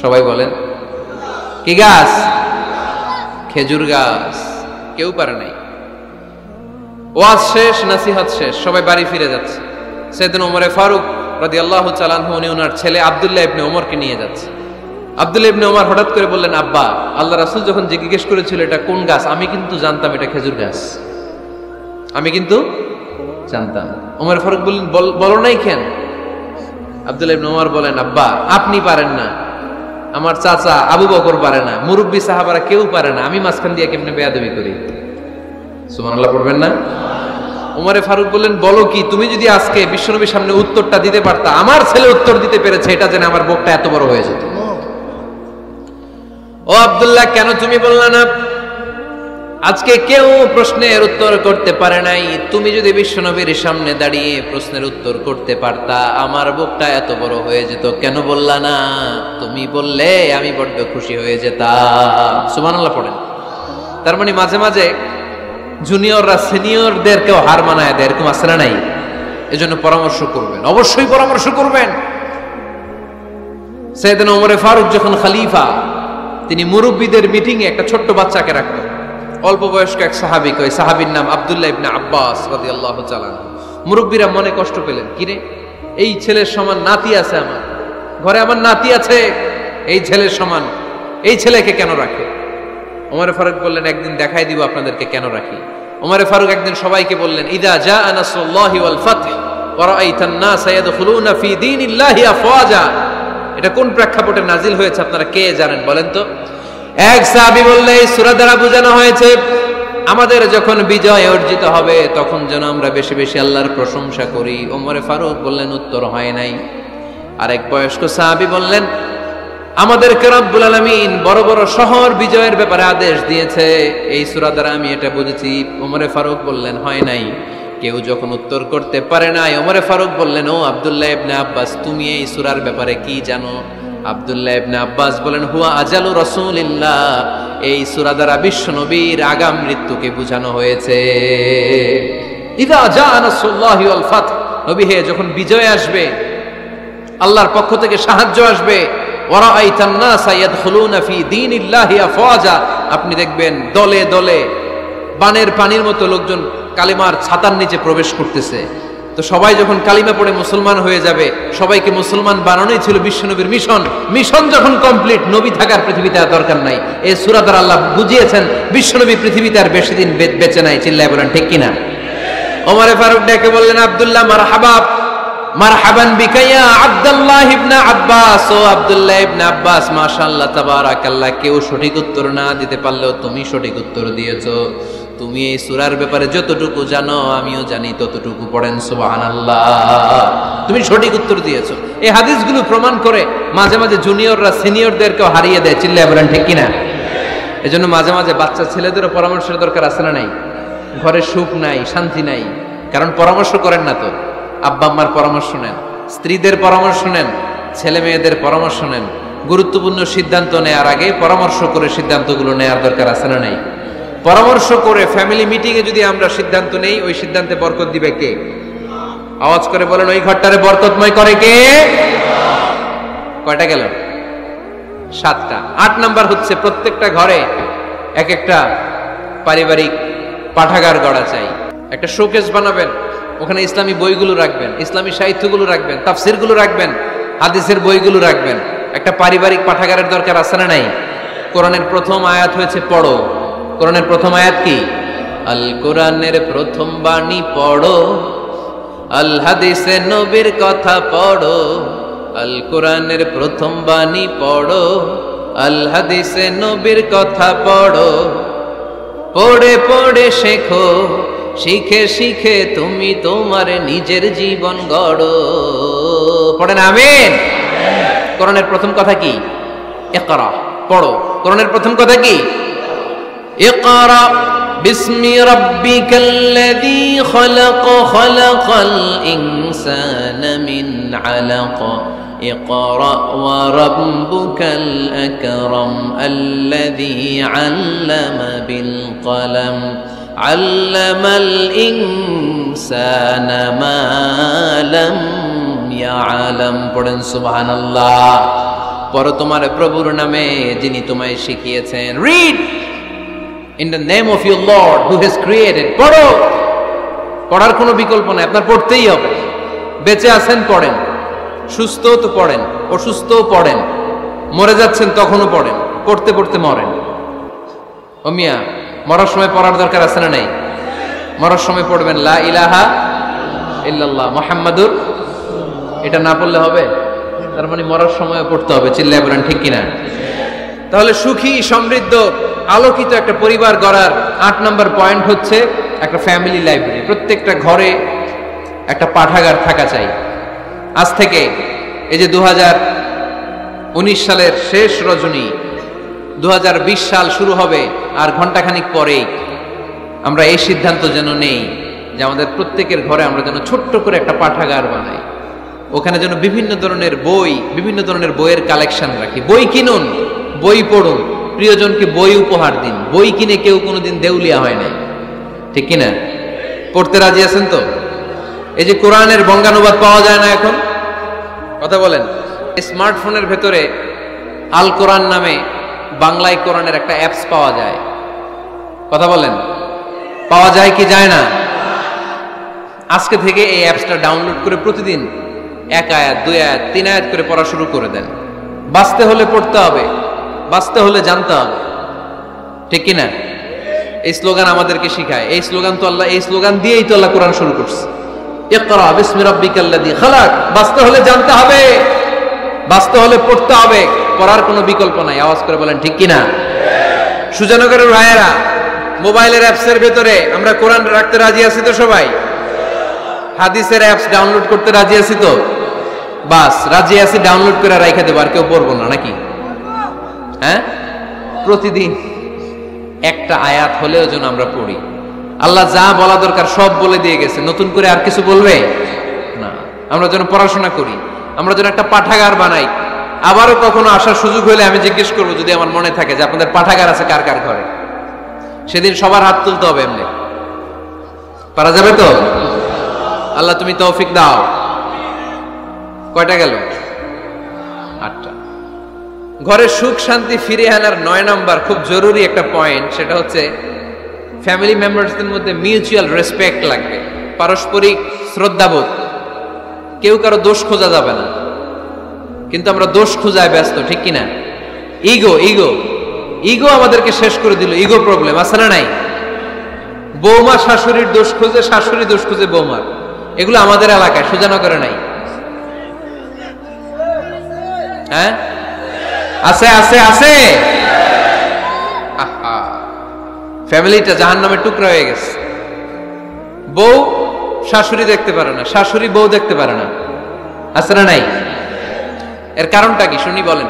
সবাই বলেন, কি গাছ? খেজুর গাছ। কেউ পারে নাই। ওয়াজ শেষ, নসিহত শেষ, সবাই বাড়ি ফিরে যাচ্ছে। সাইয়েদনা ওমর ফারুক রাদিয়াল্লাহু তাআলা আনহু ওনার ছেলে আব্দুল্লাহ ইবনে ওমরকে নিয়ে যাচ্ছে। আব্দুল্লাহ ইবনে ওমর হঠাৎ করে বললেন, আব্বা, আল্লাহ রাসূল যখন জিজ্ঞেস করেছিল এটা কোন গাছ, আমি কিন্তু জানতাম এটা খেজুর গাছ, আমি কিন্তু জানতাম। ওমর ফারুক বললেন, বলো নাই কেন? আব্দুল্লাহ ইবনে ওমর বলেন, আব্বা, আপনি পারেন না, আমার চাচা আবু বকর পারে না, মুরব্বী সাহাবারা কেউ পারে না, আমি মাঝখান দিয়ে কেমনে বেয়াদবি করি? সুবহানাল্লাহ পড়বেন না? ওমরে ফারুক বললেন, বলো কি, তুমি যদি আজকে বিশ্বনবীর সামনে উত্তরটা দিতে পারতা, আমার ছেলে উত্তর দিতে পেরেছে, এটা জেনে আমার বুকটা এত বড় হয়ে যেত। ও আব্দুল্লাহ, কেন তুমি বললা না? আজকে কেউ প্রশ্নের উত্তর করতে পারে নাই। তুমি যদি বিশ্বনবীর সামনে দাঁড়িয়ে প্রশ্নের উত্তর করতে পারতা, আমার বুকটা এত বড় হয়ে যেত। কেন বললা না? তুমি বললে আমি বড্ড খুশি হয়ে যেতাম। সুবহানাল্লাহ পড়েন। তার মানে মাঝে মাঝে জুনিয়ররা সিনিয়রদেরকেও হার মানায় দেয়, এরকম আছে না নাই? এজন্য পরামর্শ করবেন, অবশ্যই পরামর্শ করবেন। সাইয়েদনা ওমর ফারুক যখন খলিফা, তিনি মুরব্বীদের মিটিং এ একটা ছোট্ট বাচ্চাকে রাখতেন, অল্প বয়স্ক এক সাহাবী। ওই সাহাবীর নাম আব্দুল্লাহ ইবনে আব্বাস রাদিয়াল্লাহু তাআলা। মুরব্বীরা মনে কষ্ট পেলেন, কিরে এই ছেলের সমান নাতি আছে আমার ঘরে, আমার নাতি আছে এই ছেলের সমান, এই ছেলেকে কেন রাখে? ওমর ফারুক বললেন, একদিন দেখাই দিব আপনাদেরকে কেন রাখি। ওমর ফারুক একদিন সবাইকে বললেন, ইদা জাআ নাসরুল্লাহি ওয়াল ফাতহ ওয়া রাআইতান নাসা ইয়াদখুলুনা ফি দীনিল্লাহি আফওয়াজা। এটা কোন প্রেক্ষাপটে নাজিল হয়েছে আপনারা কে জানেন বলেন তো? এক সাহাবী বললে, এই সূরা দ্বারা বোঝানো হয়েছে আমাদের যখন বিজয় অর্জিত হবে তখন যেন আমরা বেশি বেশি আল্লাহর প্রশংসা করি। ওমর ফারুক বললেন, উত্তর হয় নাই। আরেক বয়স্ক সাহাবী বললেন, আমাদেরকে রব্বুল আলামিন বড় বড় শহর বিজয়ের ব্যাপারে আদেশ দিয়েছে, এই সূরা দ্বারা আমি এটা বুঝেছি। ওমর ফারুক বললেন, হয় নাই। কেউ যখন উত্তর করতে পারে নাই, ওমর ফারুক বললেন, ও আব্দুল্লাহ ইবনে আব্বাস, তুমি এই সূরার ব্যাপারে কি জানো? আব্দুল্লাহ ইবনে আব্বাস বলেন, হুয়া আজালু রাসূলিল্লাহ, এই সূরা দ্বারা বিশ্বনবীর আগাম মৃত্যুকে বোঝানো হয়েছে। ইযা জাআ নাসরুল্লাহি ওয়াল ফাতহ, নবী হে যখন বিজয় আসবে, আল্লাহর পক্ষ থেকে সাহায্য আসবে, ওয়া রাআইতান নাসা ইয়াদখুলুনা ফি দীনিল্লাহি আফওয়াজা, আপনি দেখবেন দলে দলে বানের পানির মতো লোকজন কালিমার ছাতার নিচে প্রবেশ করতেছে। তো সবাই যখন কালিমা পড়ে মুসলমান হয়ে যাবে, সবাইকে মুসলমান বানানোই ছিল বিশ্বনবীর মিশন। মিশন যখন কমপ্লিট, নবী থাকার পৃথিবীতে আর দরকার নাই। এই সূরা দ্বারা আল্লাহ বুঝিয়েছেন বিশ্বনবী পৃথিবীতে আর বেশি দিন বেঁচে নাই। চিল্লায় বলেন ঠিক কিনা? ওমর ফারুক ডেকে বললেন, আব্দুল্লাহ মারহাবা, মারহাবান বিকা ইয়া আব্দুল্লাহ ইবনে আব্বাস। ও আব্দুল্লাহ ইবনে আব্বাস, মাশাআল্লাহ তাবারাকাল্লাহ, কেউ সঠিক উত্তর না দিতে পারলেও তুমি সঠিক উত্তর দিয়েছো। তুমি এই সূরার ব্যাপারে যতটুকু জানো আমিও জানি ততটুকু। পড়েন সুবহানাল্লাহ। তুমি সঠিক উত্তর দিয়েছো। এই হাদিসগুলো প্রমাণ করে মাঝে মাঝে জুনিয়ররা সিনিয়রদেরকেও হারিয়ে দেয়। চিল্লায় বলেন ঠিক কিনা? এজন্য মাঝে মাঝে বাচ্চা ছেলেদেরও পরামর্শের দরকার আছে না নাই? ঘরে সুখ নাই, শান্তি নাই, কারণ পরামর্শ করেন না তো। আব্বা আম্মার পরামর্শ নেন, স্ত্রীদের পরামর্শ নেন, ছেলে মেয়েদের পরামর্শ নেন। গুরুত্বপূর্ণ সিদ্ধান্ত নেওয়ার আগে পরামর্শ করে সিদ্ধান্তগুলো নেওয়ার দরকার আছে না নাই? পরামর্শ করে ফ্যামিলি মিটিং এ যদি আমরা সিদ্ধান্ত নেই, ওই সিদ্ধান্তে বরকত দিবে কে? আওয়াজ করে বলেন, ওই ঘরটারে বরকতময় করে কে? কয়টা গেল? 7টা। 8 নাম্বার হচ্ছে, প্রত্যেকটা ঘরে এক একটা পারিবারিক পাঠাগার গড়া চাই। একটা শোকেস বানাবেন, ওখানে ইসলামী বইগুলো রাখবেন, ইসলামী সাহিত্যগুলো রাখবেন, তাফসিরগুলো রাখবেন, হাদিসের বইগুলো রাখবেন। একটা পারিবারিক পাঠাগারের দরকার আছে না নাই? কোরআনের প্রথম আয়াত হয়েছে পড়ো। কোরআনের প্রথম আয়াত কি? আল কোরআনের প্রথম বাণী পড়ো, আল হাদিসে নবীর কথা পড়ো। আল কোরআনের প্রথম বাণী পড়ো, আল হাদিসে নবীর কথা পড়ো। পড়ে পড়ে শেখো, শিখে শিখে তুমি তোমার নিজের জীবন গড়ো। পড়েন আমিন। কোরআনের প্রথম কথা কি? ইকরা, পড়ো। কোরআনের প্রথম কথা কি? ইকরা বিসমি রাব্বিকাল্লাযী খলাক, খলাকাল ইনসানা মিন আলাক। ইকরা ওয়া রাব্বুকাল আকরাম আল্লাযী আল্লামা বিল কলম, আল্লামাল ইনসানা মা লাম ইয়ালাম। পড়েন সুবহানাল্লাহ। পড়ো তোমার প্রভুর নামে যিনি তোমায় শিখিয়েছেন। Read in the name of your Lord who has created. পড়ো। পড়ার কোনো বিকল্প নাই, আপনার পড়তেই হবে। বেঁচে আছেন পড়েন, সুস্থ তো পড়েন, অসুস্থও পড়েন, মরে যাচ্ছেন তখনও পড়েন, পড়তে পড়তে মরেন। ও মিয়া, মরার সময় পড়ার দরকার আছে না নাই? মরার সময় পড়বেন লা ইলাহা ইল্লাল্লাহ মুহাম্মাদুর। এটা না পড়লে হবে? তার মানে মরার সময় পড়তে হবে। চিল্লায় বলেন ঠিক কিনা? তাহলে সুখী, সমৃদ্ধ, আলোকিত একটা পরিবার গড়ার 8 নম্বর পয়েন্ট হচ্ছে একটা ফ্যামিলি লাইব্রেরি। প্রত্যেকটা ঘরে একটা পাঠাগার থাকা চাই। আজ থেকে এই যে 2019 সালের শেষ রজনী, 2020 সাল শুরু হবে আর ঘন্টাখানিক পরেই আমরা এই সিদ্ধান্ত যেন নেই যে আমাদের প্রত্যেকের ঘরে আমরা যেন ছোট্ট করে একটা পাঠাগার বানাই, ওখানে যেন বিভিন্ন ধরনের বই, বিভিন্ন ধরনের বইয়ের কালেকশন রাখি। বই কিনুন, বই পড়ুন, প্রিয়জনকে বই উপহার দিন। বই কিনে কেউ কোনোদিন দেউলিয়া হয় নাই, ঠিক কিনা? পড়তে রাজি আছেন তো? এই যে কোরআনের বঙ্গানুবাদ পাওয়া যায় না এখন, কথা বলেন। স্মার্টফোনের ভেতরে আল কোরআন নামে বাংলায় কোরআনের একটা অ্যাপস পাওয়া যায়, কথা বলেন, পাওয়া যায় কি যায় না? আজকে থেকে এই অ্যাপসটা ডাউনলোড করে প্রতিদিন 1 আয়াত 2 আয়াত 3 আয়াত করে পড়া শুরু করে দেন। বাঁচতে হলে পড়তে হবে, বাঁচতে হলে জানতে হবে, ঠিক কিনা? এই স্লোগান আমাদেরকে শিখায়। এই স্লোগান তো আল্লাহ, এই স্লোগান দিয়েই তো আল্লাহ কোরআন শুরু করছে, ইকরা বিসমি রাব্বিকাল্লাযী খালাক। বাঁচতে হলে জানতে হবে, বাঁচতে হলে পড়তে হবে, পড়ার কোনো বিকল্প নাই। আওয়াজ করে বলেন ঠিক কিনা? সুজানগরের ভাইয়েরা, মোবাইলের অ্যাপসের ভেতরে আমরা কোরআন রাখতে রাজি আছি তো সবাই? হাদিসের অ্যাপস ডাউনলোড করতে রাজি আছি তো? বাস রাজি আছি, ডাউনলোড করে রাইখা দেবো, আর কেউ পড়বো না নাকি? হ্যাঁ, প্রতিদিন একটা আয়াত হলেও যেন আমরা পড়ি। আল্লাহ যা বলা দরকার সব বলে দিয়ে গেছে, নতুন করে আর কিছু বলবে না। আমরা যেন পড়াশোনা করি, আমরা যেন একটা পাঠাগার বানাই। আবারও কখনো আসার সুযোগ হলে আমি জিজ্ঞেস করবো, যদি আমার মনে থাকে, যে আপনাদের পাঠাগার আছে কার কার ঘরে। সেদিন সবার হাত তুলতে হবে, এমনি পারা যাবে তো? আল্লাহ তুমি তৌফিক দাও। কয়টা গেল? 8টা। ঘরে সুখ শান্তি ফিরে আনার 9 নাম্বার খুব জরুরি একটা পয়েন্ট, সেটা হচ্ছে ফ্যামিলি মেম্বারসদের মধ্যে মিউচুয়াল রেসপেক্ট লাগবে, পারস্পরিক শ্রদ্ধাবোধ। কেউ কারো দোষ খোঁজা যাবে না, কিন্তু আমরা দোষ খোঁজায় ব্যস্ত, ঠিক কিনা? ইগো ইগো ইগো আমাদেরকে শেষ করে দিল। ইগো প্রবলেম আছে না নাই? বৌমা শাশুড়ির দোষ খুঁজে, শাশুড়ি দোষ খুঁজে বৌমার। এগুলো আমাদের এলাকায়, সুজানগরে নাই। হ্যাঁ, আছে আছে আছে। ফ্যামিলিটা জাহান্নামের টুকরা হয়ে গেছে। বউ শাশুড়ি দেখতে পারে না, শাশুড়ি বউ দেখতে পারে না, আছে না নাই? এর কারণটা কি শুনি, বলেন।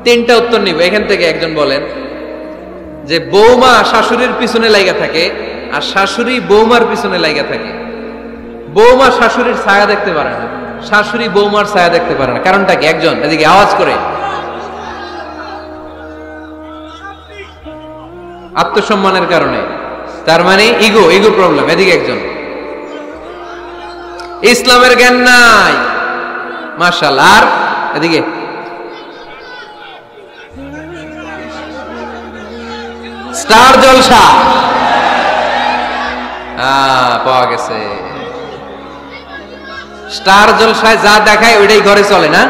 3টা উত্তর নিব এখান থেকে। একজন বলেন যে বৌমা শাশুড়ির পিছনে লাগা থাকে, আর শাশুড়ি বৌমার পিছনে লাগা থাকে। বৌমা শাশুড়ির ছায়া দেখতে পারে না, শাশুড়ি বৌমার ছায়া দেখতে পারে না। কারণটা কি? একজন এদিকে আওয়াজ করে। আত্মসম্মানের কারণে, তার মানে ইগো, ইগো প্রবলেম। এদিকে একজন। ইসলামের জ্ঞান নাই, মাশাআল্লাহ। আর এদিকে স্টার জলসা পাওয়া গেছে। স্টার জলসায় যা দেখায় ওইটাই ঘরে চলে না।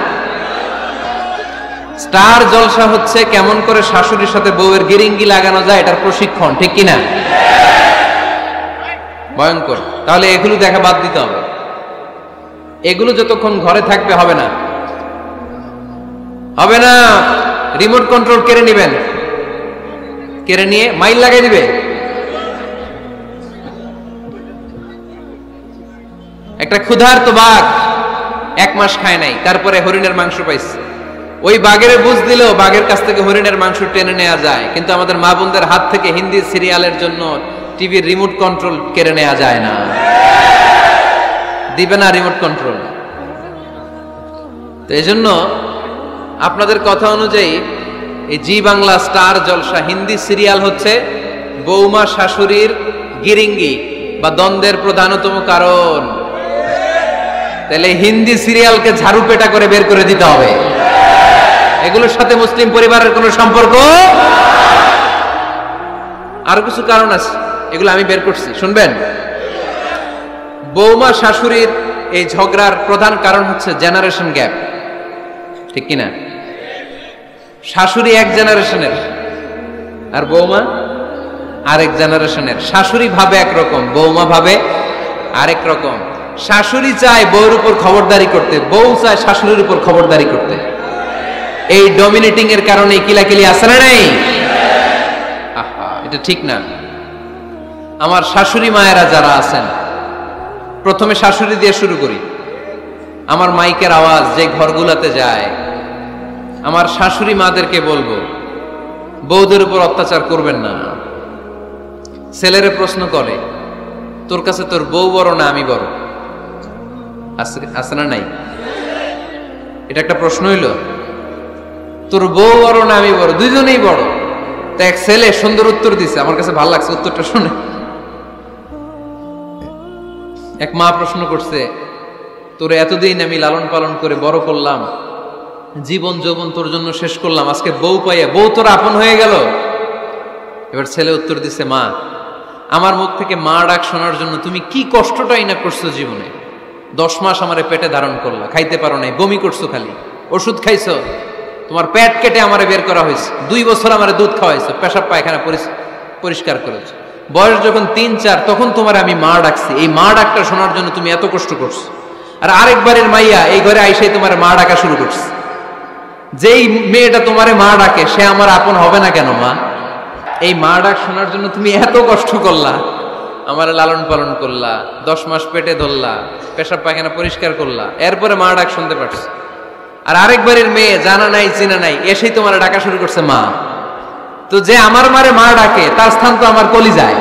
স্টার জলসা হচ্ছে কেমন করে শাশুড়ির সাথে বউয়ের গিরিঙ্গি লাগানো যায়, এটার প্রশিক্ষণ, ঠিক কিনা? ভয়ঙ্কর। তাহলে এগুলো দেখা বাদ দিতে হবে। এগুলো যতক্ষণ ঘরে থাকবে হবে না, হবে না। রিমোট কন্ট্রোল কেড়ে নিবেন, কেড়ে নিয়ে মাইল লাগাই দিবে। একটা ক্ষুধার্ত বাঘ 1 মাস খায় নাই, তারপরে হরিণের মাংস পাইছে। ওই বাঘের বুঝ দিলেও বাঘের কাছ থেকে হরিণের মাংস টেনে নেওয়া যায়, কিন্তু আমাদের মা বোনদের হাত থেকে হিন্দি সিরিয়ালের জন্য টিভির রিমোট কন্ট্রোল কেড়ে নেওয়া যায় না। দিবে না রিমোট কন্ট্রোল। তো এই জন্য আপনাদের কথা অনুযায়ী এই জি বাংলা স্টার জলসা হিন্দি সিরিয়াল হচ্ছে বৌমা শাশুড়ির গিরিঙ্গি বা দ্বন্দ্বের প্রধানতম কারণ। তাহলে হিন্দি সিরিয়ালকে ঝাড়ু পেটা করে বের করে দিতে হবে। এগুলোর সাথে মুসলিম পরিবারের কোনো সম্পর্ক। আরো কিছু কারণ আছে, এগুলো আমি বের করছি, শুনবেন। বৌমা শাশুড়ির এই ঝগড়ার প্রধান কারণ হচ্ছে জেনারেশন গ্যাপ, ঠিক কিনা? শাশুড়ি 1 জেনারেশনের আর বৌমা আরেক জেনারেশনের। শাশুড়ি ভাবে একরকম, বৌমা ভাবে আরেক রকম। শাশুড়ি চায় বউর উপর খবরদারি করতে, বউ চায় শাশুড়ির উপর খবরদারি করতে। এই ডমিনেটিং এর কারণে কিলাকিলি আছে না নাই? এটা ঠিক না। আমার শাশুড়ি মায়েরা যারা আছেন, প্রথমে শাশুড়ি দিয়ে শুরু করি। আমার মাইকের আওয়াজ যে ঘরগুলাতে যায়, আমার শাশুড়ি মাদেরকে বলবো, বউদের উপর অত্যাচার করবেন না। ছেলেরে প্রশ্ন করে, তোর কাছে তোর বউ বড় না আমি বড়? আছে না নাই? এটা একটা প্রশ্ন হইল। তোর বউ বড় না আমি বড়? দুইজনেই বড়। তা এক ছেলে সুন্দর উত্তর দিছে, আমার কাছে ভালো লাগছে উত্তরটা শুনে। এক মা প্রশ্ন করছে, তোর এতদিন আমি লালন পালন করে বড় করলাম, জীবন যৌবন তোর জন্য শেষ করলাম, আজকে বউ পাইয়া বউ তোর আপন হয়ে গেল। এবার ছেলে উত্তর দিছে, মা, আমার মুখ থেকে মা ডাক শোনার জন্য তুমি কি কষ্টটাই না করছো জীবনে। 10 মাস আমারে পেটে ধারণ করলা, খাইতে পারো নাই, বমি করছো, খালি ওষুধ খাইছো, তোমার পেট কেটে আমারে বের করা হয়েছে, 2 বছর আমারে দুধ খাওয়াইছো, পেশাব পায়খানা পরিষ্কার করেছো, বয়স যখন 3-4 তখন তোমার আমি মা ডাকছি। এই মা ডাকটা শোনার জন্য তুমি এত কষ্ট করছো, আর আরেকবারের মাইয়া এই ঘরে আইসাই তোমার মা ডাকা শুরু করছে। যেই মেয়েটা তোমারে মা ডাকে সে আমার আপন হবে না কেন মা? এই মা ডাক শোনার জন্য তুমি এত কষ্ট করলা, আমার লালন পালন করলা, 10 মাস পেটে ধরলা, পেশাব পায়খানা পরিষ্কার করলা, এরপরে মা ডাক শুনতে পারছো। আর আরেকবারের মেয়ে জানা নাই চিনা নাই এসেই তোমার ডাকা শুরু করছে মা। তো যে আমার মারে মা ডাকে তার স্থান তো আমার কলিজায়,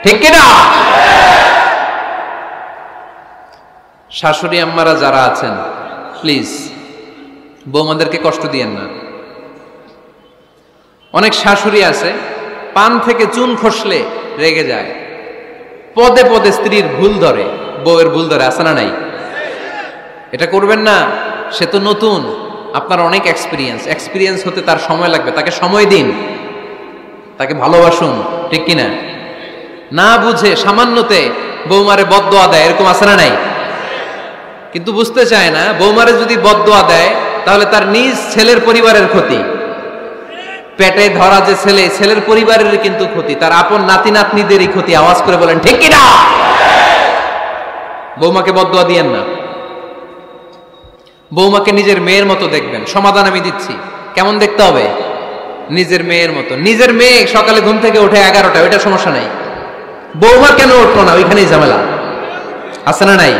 ঠিক কিনা? শাশুড়ি আম্মারা যারা আছেন, প্লিজ বৌমাদেরকে কষ্ট দিয়েন না। অনেক শাশুড়ি আছে পান থেকে চুন খসলে রেগে যায়, পদে পদে স্ত্রীর ভুল ধরে, বউয়ের ভুল ধরে, আছে না নাই? এটা করবেন না। সে তো নতুন, আপনার অনেক এক্সপিরিয়েন্স হতে তার সময় লাগবে, তাকে সময় দিন, তাকে ভালোবাসুন, ঠিক কিনা? না বুঝে সামান্যতে বৌমারে বদদোয়া দেয়, এরকম আছে না নাই? কিন্তু বুঝতে চায় না, বৌমারে যদি বদদোয়া দেয় তাহলে তার নিজ ছেলের পরিবারের ক্ষতি, পেটে ধরা যে ছেলে, ছেলের পরিবারের কিন্তু ক্ষতি, তার আপন নাতি নাতনিদেরই ক্ষতি। আওয়াজ করে বলেন ঠিক কিনা? বৌমাকে বদদোয়া দিয়েন না। বৌমাকে নিজের মেয়ের মতো দেখবেন। সমাধান আমি দিচ্ছি, কেমন দেখতে হবে? নিজের মেয়ের মতো। নিজের মেয়ে সকালে ঘুম থেকে ওঠে 11টা, ওইটা সমস্যা নাই। বৌমা কেন উঠলো না, ওইখানেই ঝামেলা, আছে না নাই?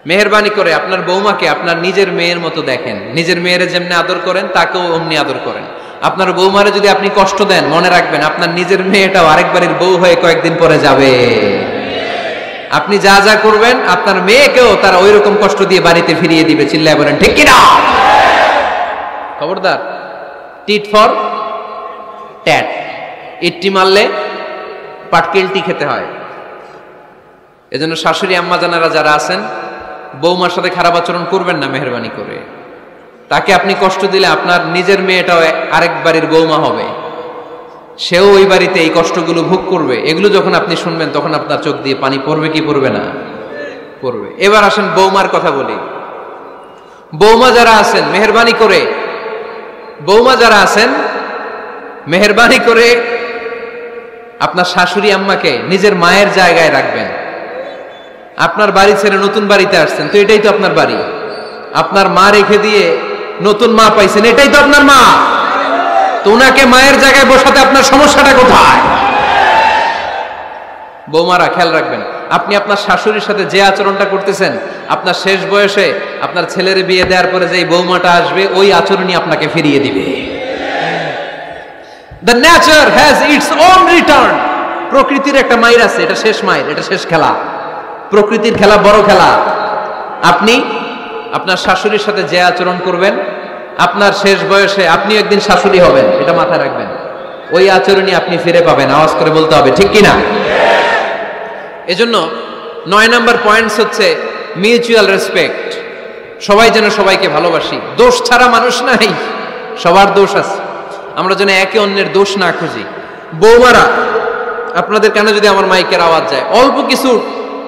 মেহেরবানি করে আপনার বৌমাকে আপনার নিজের মেয়ের মতো দেখেন। নিজের মেয়েরে যেমনি আদর করেন তাকেও অমনি আদর করেন। আপনার বৌমারে যদি আপনি কষ্ট দেন, মনে রাখবেন আপনার নিজের মেয়েটাও আরেকবারের বউ হয়ে কয়েকদিন পরে যাবে। আপনি যা যা করবেন আপনার মেয়েকেও তারা ওই রকম কষ্ট দিয়ে বাড়িতে ফিরিয়ে দিবে। চিল্লায় বলেন ঠিক কিনা? খবরদার, টিট ফর ট্যাট। ইট্টি মারলে পাটকেলটি খেতে হয়। এজন্য শাশুড়ি আম্মা জানারা যারা আছেন, বৌমার সাথে খারাপ আচরণ করবেন না মেহেরবানি করে। তাকে আপনি কষ্ট দিলে আপনার নিজের মেয়েটাও আরেক বাড়ির বৌমা হবে, সেও ওই বাড়িতে এই কষ্টগুলো ভোগ করবে। এগুলো যখন আপনি শুনবেন তখন আপনার চোখ দিয়ে পানি পড়বে কি পড়বে না? পড়বে। এবার আসেন বৌমার কথা বলি। বৌমা যারা আছেন মেহেরবানি করে, বৌমা যারা আছেন মেহেরবানি করে আপনার শাশুড়ি আম্মাকে নিজের মায়ের জায়গায় রাখবেন। আপনার বাড়ি ছেড়ে নতুন বাড়িতে আসছেন, তো এটাই তো আপনার বাড়ি। আপনার মা রেখে দিয়ে নতুন মা পাইছেন, এটাই তো আপনার মা। তো ওনাকে মায়ের জায়গায় বসাতে আপনার সমস্যাটা কোথায়? বৌমারা খেয়াল রাখবেন, আপনি আপনার শাশুড়ির সাথে যে আচরণটা করতেছেন, আপনার শেষ বয়সে আপনার ছেলের বিয়ে দেওয়ার পরে যে বৌমাটা আসবে ওই আচরণই আপনাকে ফিরিয়ে দিবে। The nature has its own return. প্রকৃতির একটা মাইর আছে, এটা শেষ মাইর, এটা শেষ খেলা। প্রকৃতির খেলা বড় খেলা। আপনি আপনার শাশুড়ির সাথে যে আচরণ করবেন, আপনার শেষ বয়সে আপনি একদিন শাশুড়ি হবেন, এটা মাথায় রাখবেন। ওই আচরণই আপনি ফিরে পাবেন। আওয়াজ করে বলতে হবে ঠিক কিনা? এজন্য 9 নম্বর পয়েন্টস হচ্ছে মিউচুয়াল রেসপেক্ট। সবাই যেন সবাইকে ভালোবাসি। দোষ ছাড়া মানুষ নাই, সবার দোষ আছে। আমরা যেন একে অন্যের দোষ না খুঁজি। বৌমারা, আপনাদের কানে যদি আমার মাইকের আওয়াজ যায়, অল্প কিছু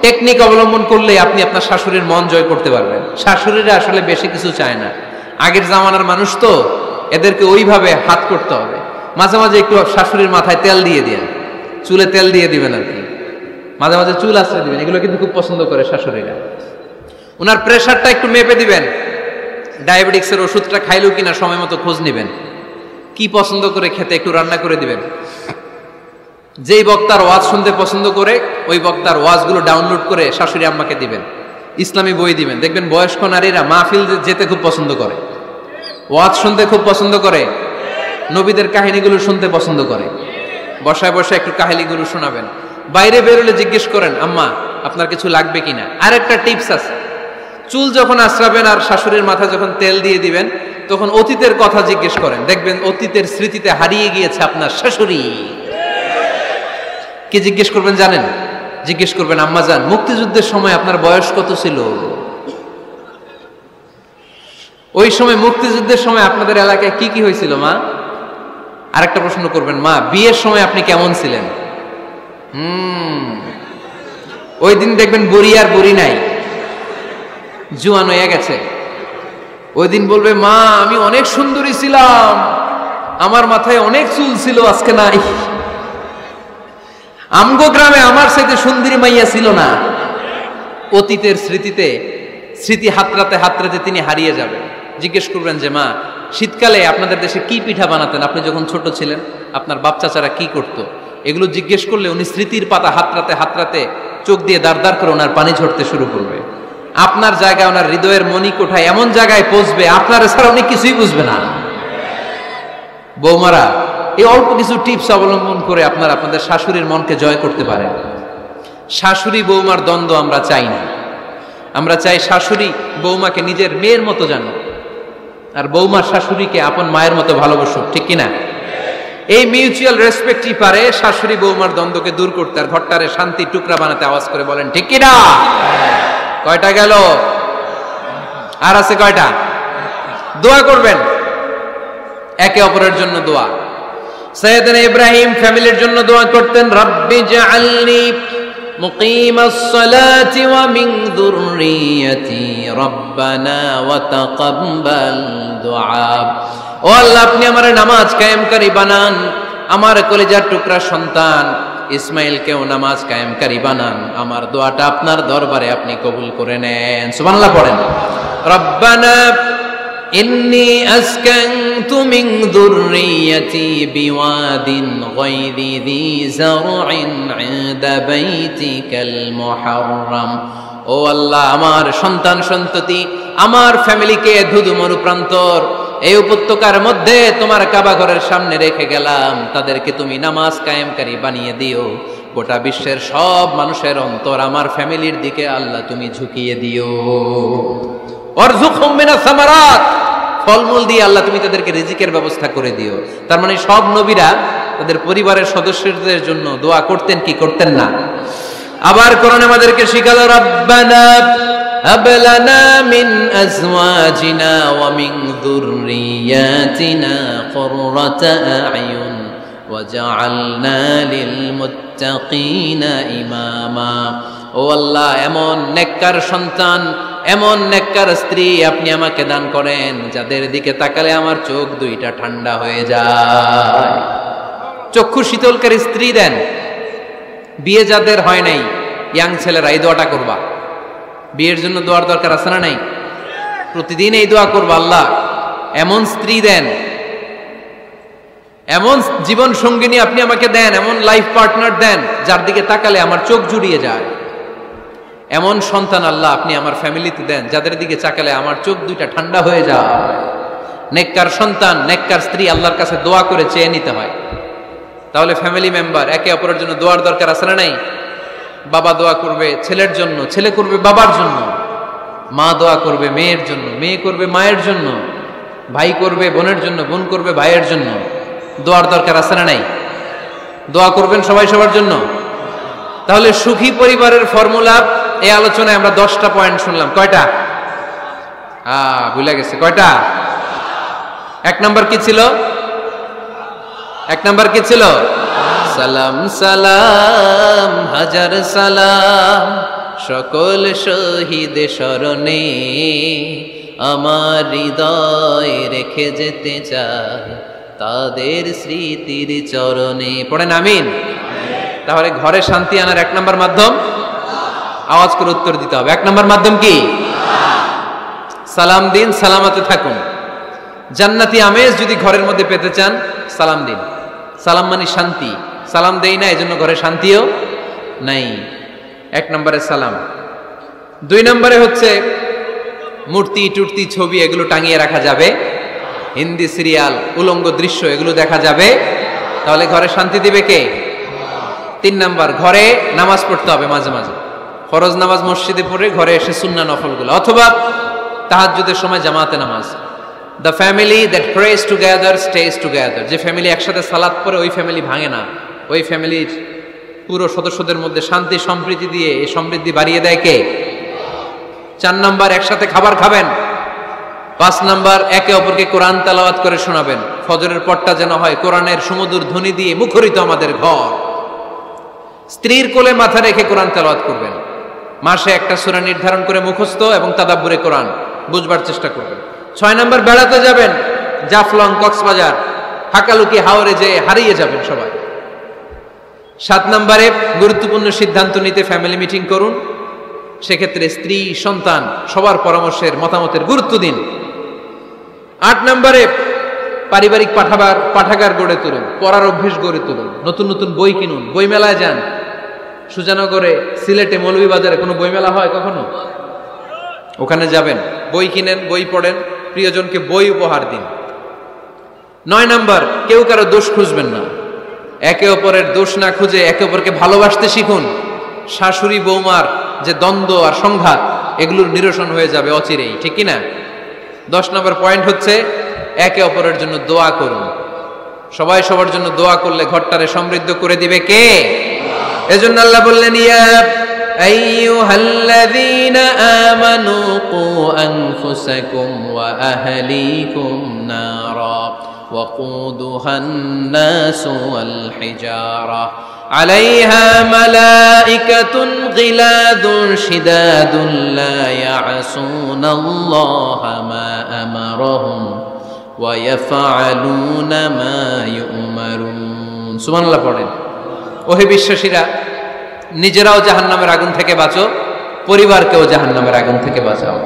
টেকনিক অবলম্বন করলে আপনি আপনার শাশুড়ির মন জয় করতে পারবেন। শাশুড়িরা আসলে বেশি কিছু চায় না, আগের জামানার মানুষ তো, এদেরকে ওইভাবে হাত করতে হবে। মাঝে মাঝে একটু শাশুড়ির মাথায় তেল দিয়ে দিন, চুলে তেল দিয়ে দিবেন আর কি, মাঝে মাঝে চুল আশ্রয় দিবেন, এগুলো কিন্তু খুব পছন্দ করে শাশুড়িরা। ওনার প্রেশারটা একটু মেপে দিবেন, ডায়াবেটিক্সের ওষুধটা খাইলো কিনা সময় মতো খোঁজ নিবেন, কি পছন্দ করে খেতে একটু রান্না করে দিবেন। যেই বক্তার ওয়াজ শুনতে পছন্দ করে ওই বক্তার ওয়াজগুলো ডাউনলোড করে শাশুড়ি আম্মাকে দিবেন, ইসলামী বই দিবেন। দেখবেন বয়স্ক নারীরা মাহফিল যেতে খুব পছন্দ করে। ওয়াজ শুনতে খুব পছন্দ করে, নবীদের কাহিনীগুলো শুনতে পছন্দ করে। বসায় বসায় একটু কাহিনীগুলো শোনাবেন। বাইরে বেরোলে জিজ্ঞেস করেন, আম্মা আপনার কিছু লাগবে কিনা। আর একটা টিপস আছে, চুল যখন আশ্রাবেন আর শাশুড়ির মাথা যখন তেল দিয়ে দিবেন, তখন অতীতের কথা জিজ্ঞেস করেন, দেখবেন অতীতের স্মৃতিতে হারিয়ে গিয়েছে আপনার শাশুড়ি। কি জিজ্ঞেস করবেন জানেন? জিজ্ঞেস করবেন, আম্মা জান, মুক্তিযুদ্ধের সময় আপনার বয়স কত ছিল? ওই সময় মুক্তিযুদ্ধের সময় আপনাদের এলাকায় কি কি হয়েছিল মা? আরেকটা প্রশ্ন করবেন, মা বিয়ের সময় আপনি কেমন ছিলেন? ওই দিন দেখবেন বুড়ি আর বুড়ি নাই, জুয়ান হয়ে গেছে। ওই দিন বলবে, মা আমি অনেক সুন্দরী ছিলাম, আমার মাথায় অনেক চুল ছিল, আজকে নাই। আমগো গ্রামে আমার সাথে সুন্দরী মাইয়া ছিল না। অতীতের স্মৃতিতে, স্মৃতি হাতড়াতে হাতড়াতে তিনি হারিয়ে যাবেন। জিজ্ঞেস করবেন যে, মা শীতকালে আপনাদের দেশে কি পিঠা বানাতেন আপনি যখন ছোট ছিলেন? আপনার বাপ চাচারা কি করতো? এগুলো জিজ্ঞেস করলে উনি স্মৃতির পাতা হাতড়াতে হাতড়াতে চোখ দিয়ে দাঁড় দাঁড় করে ওনার পানি ঝরতে শুরু করবে। আপনার জায়গায়, ওনার হৃদয়ের মনি কোঠায় এমন জায়গায় পৌঁছবে, আপনার ছাড়া উনি কিছুই বুঝবে না। বৌমারা, এই অল্প কিছু টিপস অবলম্বন করে আপনারা আপনাদের শাশুড়ির মনকে জয় করতে পারেন। শাশুড়ি বৌমার দ্বন্দ্ব আমরা চাই না। আমরা চাই শাশুড়ি বৌমাকে নিজের মেয়ের মতো জানো, আর বৌমার শাশুড়িকে আপন মায়ের মতো ভালোবাসুক, ঠিক কিনা? এই মিউচুয়াল রেসপেক্টই পারে শাশুড়ি বৌমার দ্বন্দ্বকে দূর করতে, আর ঘরটারে শান্তি টুকরা বানাতে। আওয়াজ করে বলেন ঠিক কিনা? কয়টা গেল? আর আছে কয়টা? দোয়া করবেন একে অপরের জন্য। দোয়া, সাইয়েদনা ইব্রাহিম ফ্যামিলির জন্য দোয়া করতেন, রব্বি জাআলনি মুকিমাস সালাতি ওয়া মিন যুররিয়াতি রব্বানা ওয়া তাকাব্বাল দুআ। ও আল্লাহ, আপনি আমার নামাজ কায়েমকারী বানান, আমার কলিজার টুকরা সন্তান ইসমাইলকেও নামাজ কায়েমকারী বানান। আমার দোয়াটা আপনার দরবারে আপনি কবুল করে নেন। সুবহানাল্লাহ পড়েন। রব্বানা ইন্নী আসকানতু মিন যুররিয়াতি বিওয়াদিন গায়রি যী যারইন ইনদা বাইতিকাল মুহাররাম। ও আল্লাহ, আমার সন্তান সন্ততি, আমার ফ্যামিলিকে ধুধু মরুপ্রান্তর এই উপত্যকার মধ্যে তোমার কাবা ঘরের সামনে রেখে গেলাম, তাদেরকে তুমি নামাজ কায়েমকারী বানিয়ে দিও। গোটা বিশ্বের সব মানুষের অন্তর আমার ফ্যামিলির দিকে আল্লাহ তুমি ঝুঁকিয়ে দিও। ওয়ারযুকহুম মিনাস সামারাত, ফলমূল দিয়ে আল্লাহ তুমি তাদেরকে রিজিকের ব্যবস্থা করে দিও। তার মানে সব নবীরা তাদের পরিবারের সদস্যদের জন্য দোয়া করতেন কি করতেন না? আবার কোরআন আমাদেরকে শিখালো, রব্বানা হাব লানা মিন আজওয়াজিনা ওয়া মিন যুররিয়াতিনা কুররাতা আ'য়ুন ওয়াজআলনা লিল মুত্তাকিনা ইমামা। ও আল্লাহ, এমন নেককার সন্তান, এমন নেককার স্ত্রী আপনি আমাকে দান করেন, যাদের দিকে তাকালে আমার চোখ দুইটা ঠান্ডা হয়ে যায়। চক্ষু শীতলকারী স্ত্রী দেন। বিয়ে যাদের হয় নাই, ইয়াং ছেলেরা এই দোয়াটা করবা। বিয়ের জন্য দোয়ার দরকার আছে না নাই? প্রতিদিন এই দোয়া করবা, আল্লাহ এমন স্ত্রী দেন, এমন জীবন সঙ্গিনী আপনি আমাকে দেন, এমন লাইফ পার্টনার দেন যার দিকে তাকালে আমার চোখ জুড়িয়ে যায়। এমন সন্তান আল্লাহ আপনি আমার ফ্যামিলিতে দেন, যাদের দিকে তাকালে আমার চোখ দুইটা ঠান্ডা হয়ে যায়। নেককার সন্তান, নেককার স্ত্রী আল্লাহর কাছে দোয়া করে চেয়ে নিতে হয়। তাহলে ফ্যামিলি মেম্বার একে অপরের জন্য দোয়ার দরকার আছে না নাই? বাবা দোয়া করবে ছেলের জন্য, ছেলে করবে বাবার জন্য, মা দোয়া করবে মেয়ের জন্য, মেয়ে করবে মায়ের জন্য, ভাই করবে বোনের জন্য, বোন করবে ভাইয়ের জন্য। দোয়ার দরকার আছে না নাই? দোয়া করবেন সবাই সবার জন্য। তাহলে সুখী পরিবারের ফর্মুলা, এই আলোচনায় আমরা 10টা পয়েন্ট শুনলাম। কয়টা? ভুলে গেছে। কয়টা? 1 নাম্বার কি ছিল? 1 নাম্বার কি ছিল? সালাম সালাম হাজার সালাম সকল শহীদ স্মরণে, আমার হৃদয় রেখে যেতে চাই তাদের স্মৃতির চরণে। পড়েন আমিন। তাহলে ঘরে শান্তি আনার 1 নাম্বার মাধ্যম, আওয়াজ করে উত্তর দিতে হবে। 1 নাম্বার মাধ্যম কি? সালাম দিন, সালামতে থাকুন। জান্নাতি আমেজ যদি ঘরের মধ্যে পেতে চান, সালাম দিন। সালাম মানে শান্তি। সালাম দেই না, এজন্য ঘরে শান্তিও নাই। 1 নম্বরে সালাম। 2 নম্বরে হচ্ছে মূর্তি টুর্তি ছবি এগুলো টাঙিয়ে রাখা যাবে হিন্দি সিরিয়াল, উলঙ্গ দৃশ্য এগুলো দেখা যাবে। তাহলে ঘরে শান্তি দিবে কে? 3 নাম্বার, ঘরে নামাজ পড়তে হবে মাঝে মাঝে। ফরজ নামাজ মসজিদে পড়ে ঘরে এসে সুন্নাহ নফলগুলো, অথবা তাহাজ্জুদের সময় জামাতে নামাজ। The family that prays together stays together. যে ফ্যামিলি একসাথে সালাত পড়ে ওই ফ্যামিলি ভাঙে না। ওই ফ্যামিলির পুরো সদস্যদের মধ্যে শান্তি সম্প্রীতি দিয়ে এই সমৃদ্ধি বাড়িয়ে দেয় কে? 4 নাম্বার, একসাথে খাবার খাবেন। 5 নাম্বার, একে অপরকে কোরআন তেলাওয়াত করে শোনাবেন। ফজরের পরটা যেন হয় কোরআনের সুমধুর ধ্বনি দিয়ে মুখরিত আমাদের ঘর। স্ত্রীর কোলে মাথা রেখে কোরআন তেলাওয়াত করবেন। মাসে একটা সূরা নির্ধারণ করে মুখস্থ এবং তাদাব্বুরে কোরআন বুঝবার চেষ্টা করবেন। 6 নাম্বার, বেড়াতে যাবেন। জাফলং, কক্সবাজার, হাকালুকি, হাওরে যে হারিয়ে যাবেন সবাই। 7 নাম্বারে, গুরুত্বপূর্ণ সিদ্ধান্ত নিতে ফ্যামিলি মিটিং করুন। সেক্ষেত্রে স্ত্রী, সন্তান সবার পরামর্শের মতামতের গুরুত্ব দিন। 8 নাম্বারে, পারিবারিক পাঠাগার গড়ে তুলুন, পড়ার অভ্যেস গড়ে তুলুন, নতুন নতুন বই কিনুন, বই মেলায় যান। সুজানগরে, সিলেটে, মৌলভীবাজারে কোনো বই মেলা হয় কখনো? ওখানে যাবেন, বই কিনেন, বই পড়েন, প্রিয়জনকে বই উপহার দিন। 9 নাম্বার, কেউ কারো দোষ খুঁজবেন না। একে অপরের দোষ না খুঁজে একে অপরকে ভালোবাসতে শিখুন। শাশুড়ি বৌমার যে দ্বন্দ্ব আর সংঘাত, এগুলোর নিরসন হয়ে যাবে অচিরেই, ঠিক কিনা? 10 নম্বর পয়েন্ট হচ্ছে, একে অপরের জন্য দোয়া করুন। সবাই সবার জন্য দোয়া করলে ঘরটারে সমৃদ্ধ করে দিবে কে? এজন্য আল্লাহ বললেন, ইয়া আইয়ুহাল্লাযীনা আমানু কু আনফুসাকুম ওয়া আহলিকুম নারা وقودها الناس والحجارة عليها ملائكة غلاظ شداد لا يعصون الله ما أمرهم ويفعلون ما يؤمرون। সুবহানাল্লাহ পড়েন। ওহে বিশ্বাসীরা, নিজেরাও জাহান্নামের আগুন থেকে বাঁচো, পরিবারকেও জাহান্নামের আগুন থেকে বাঁচাও।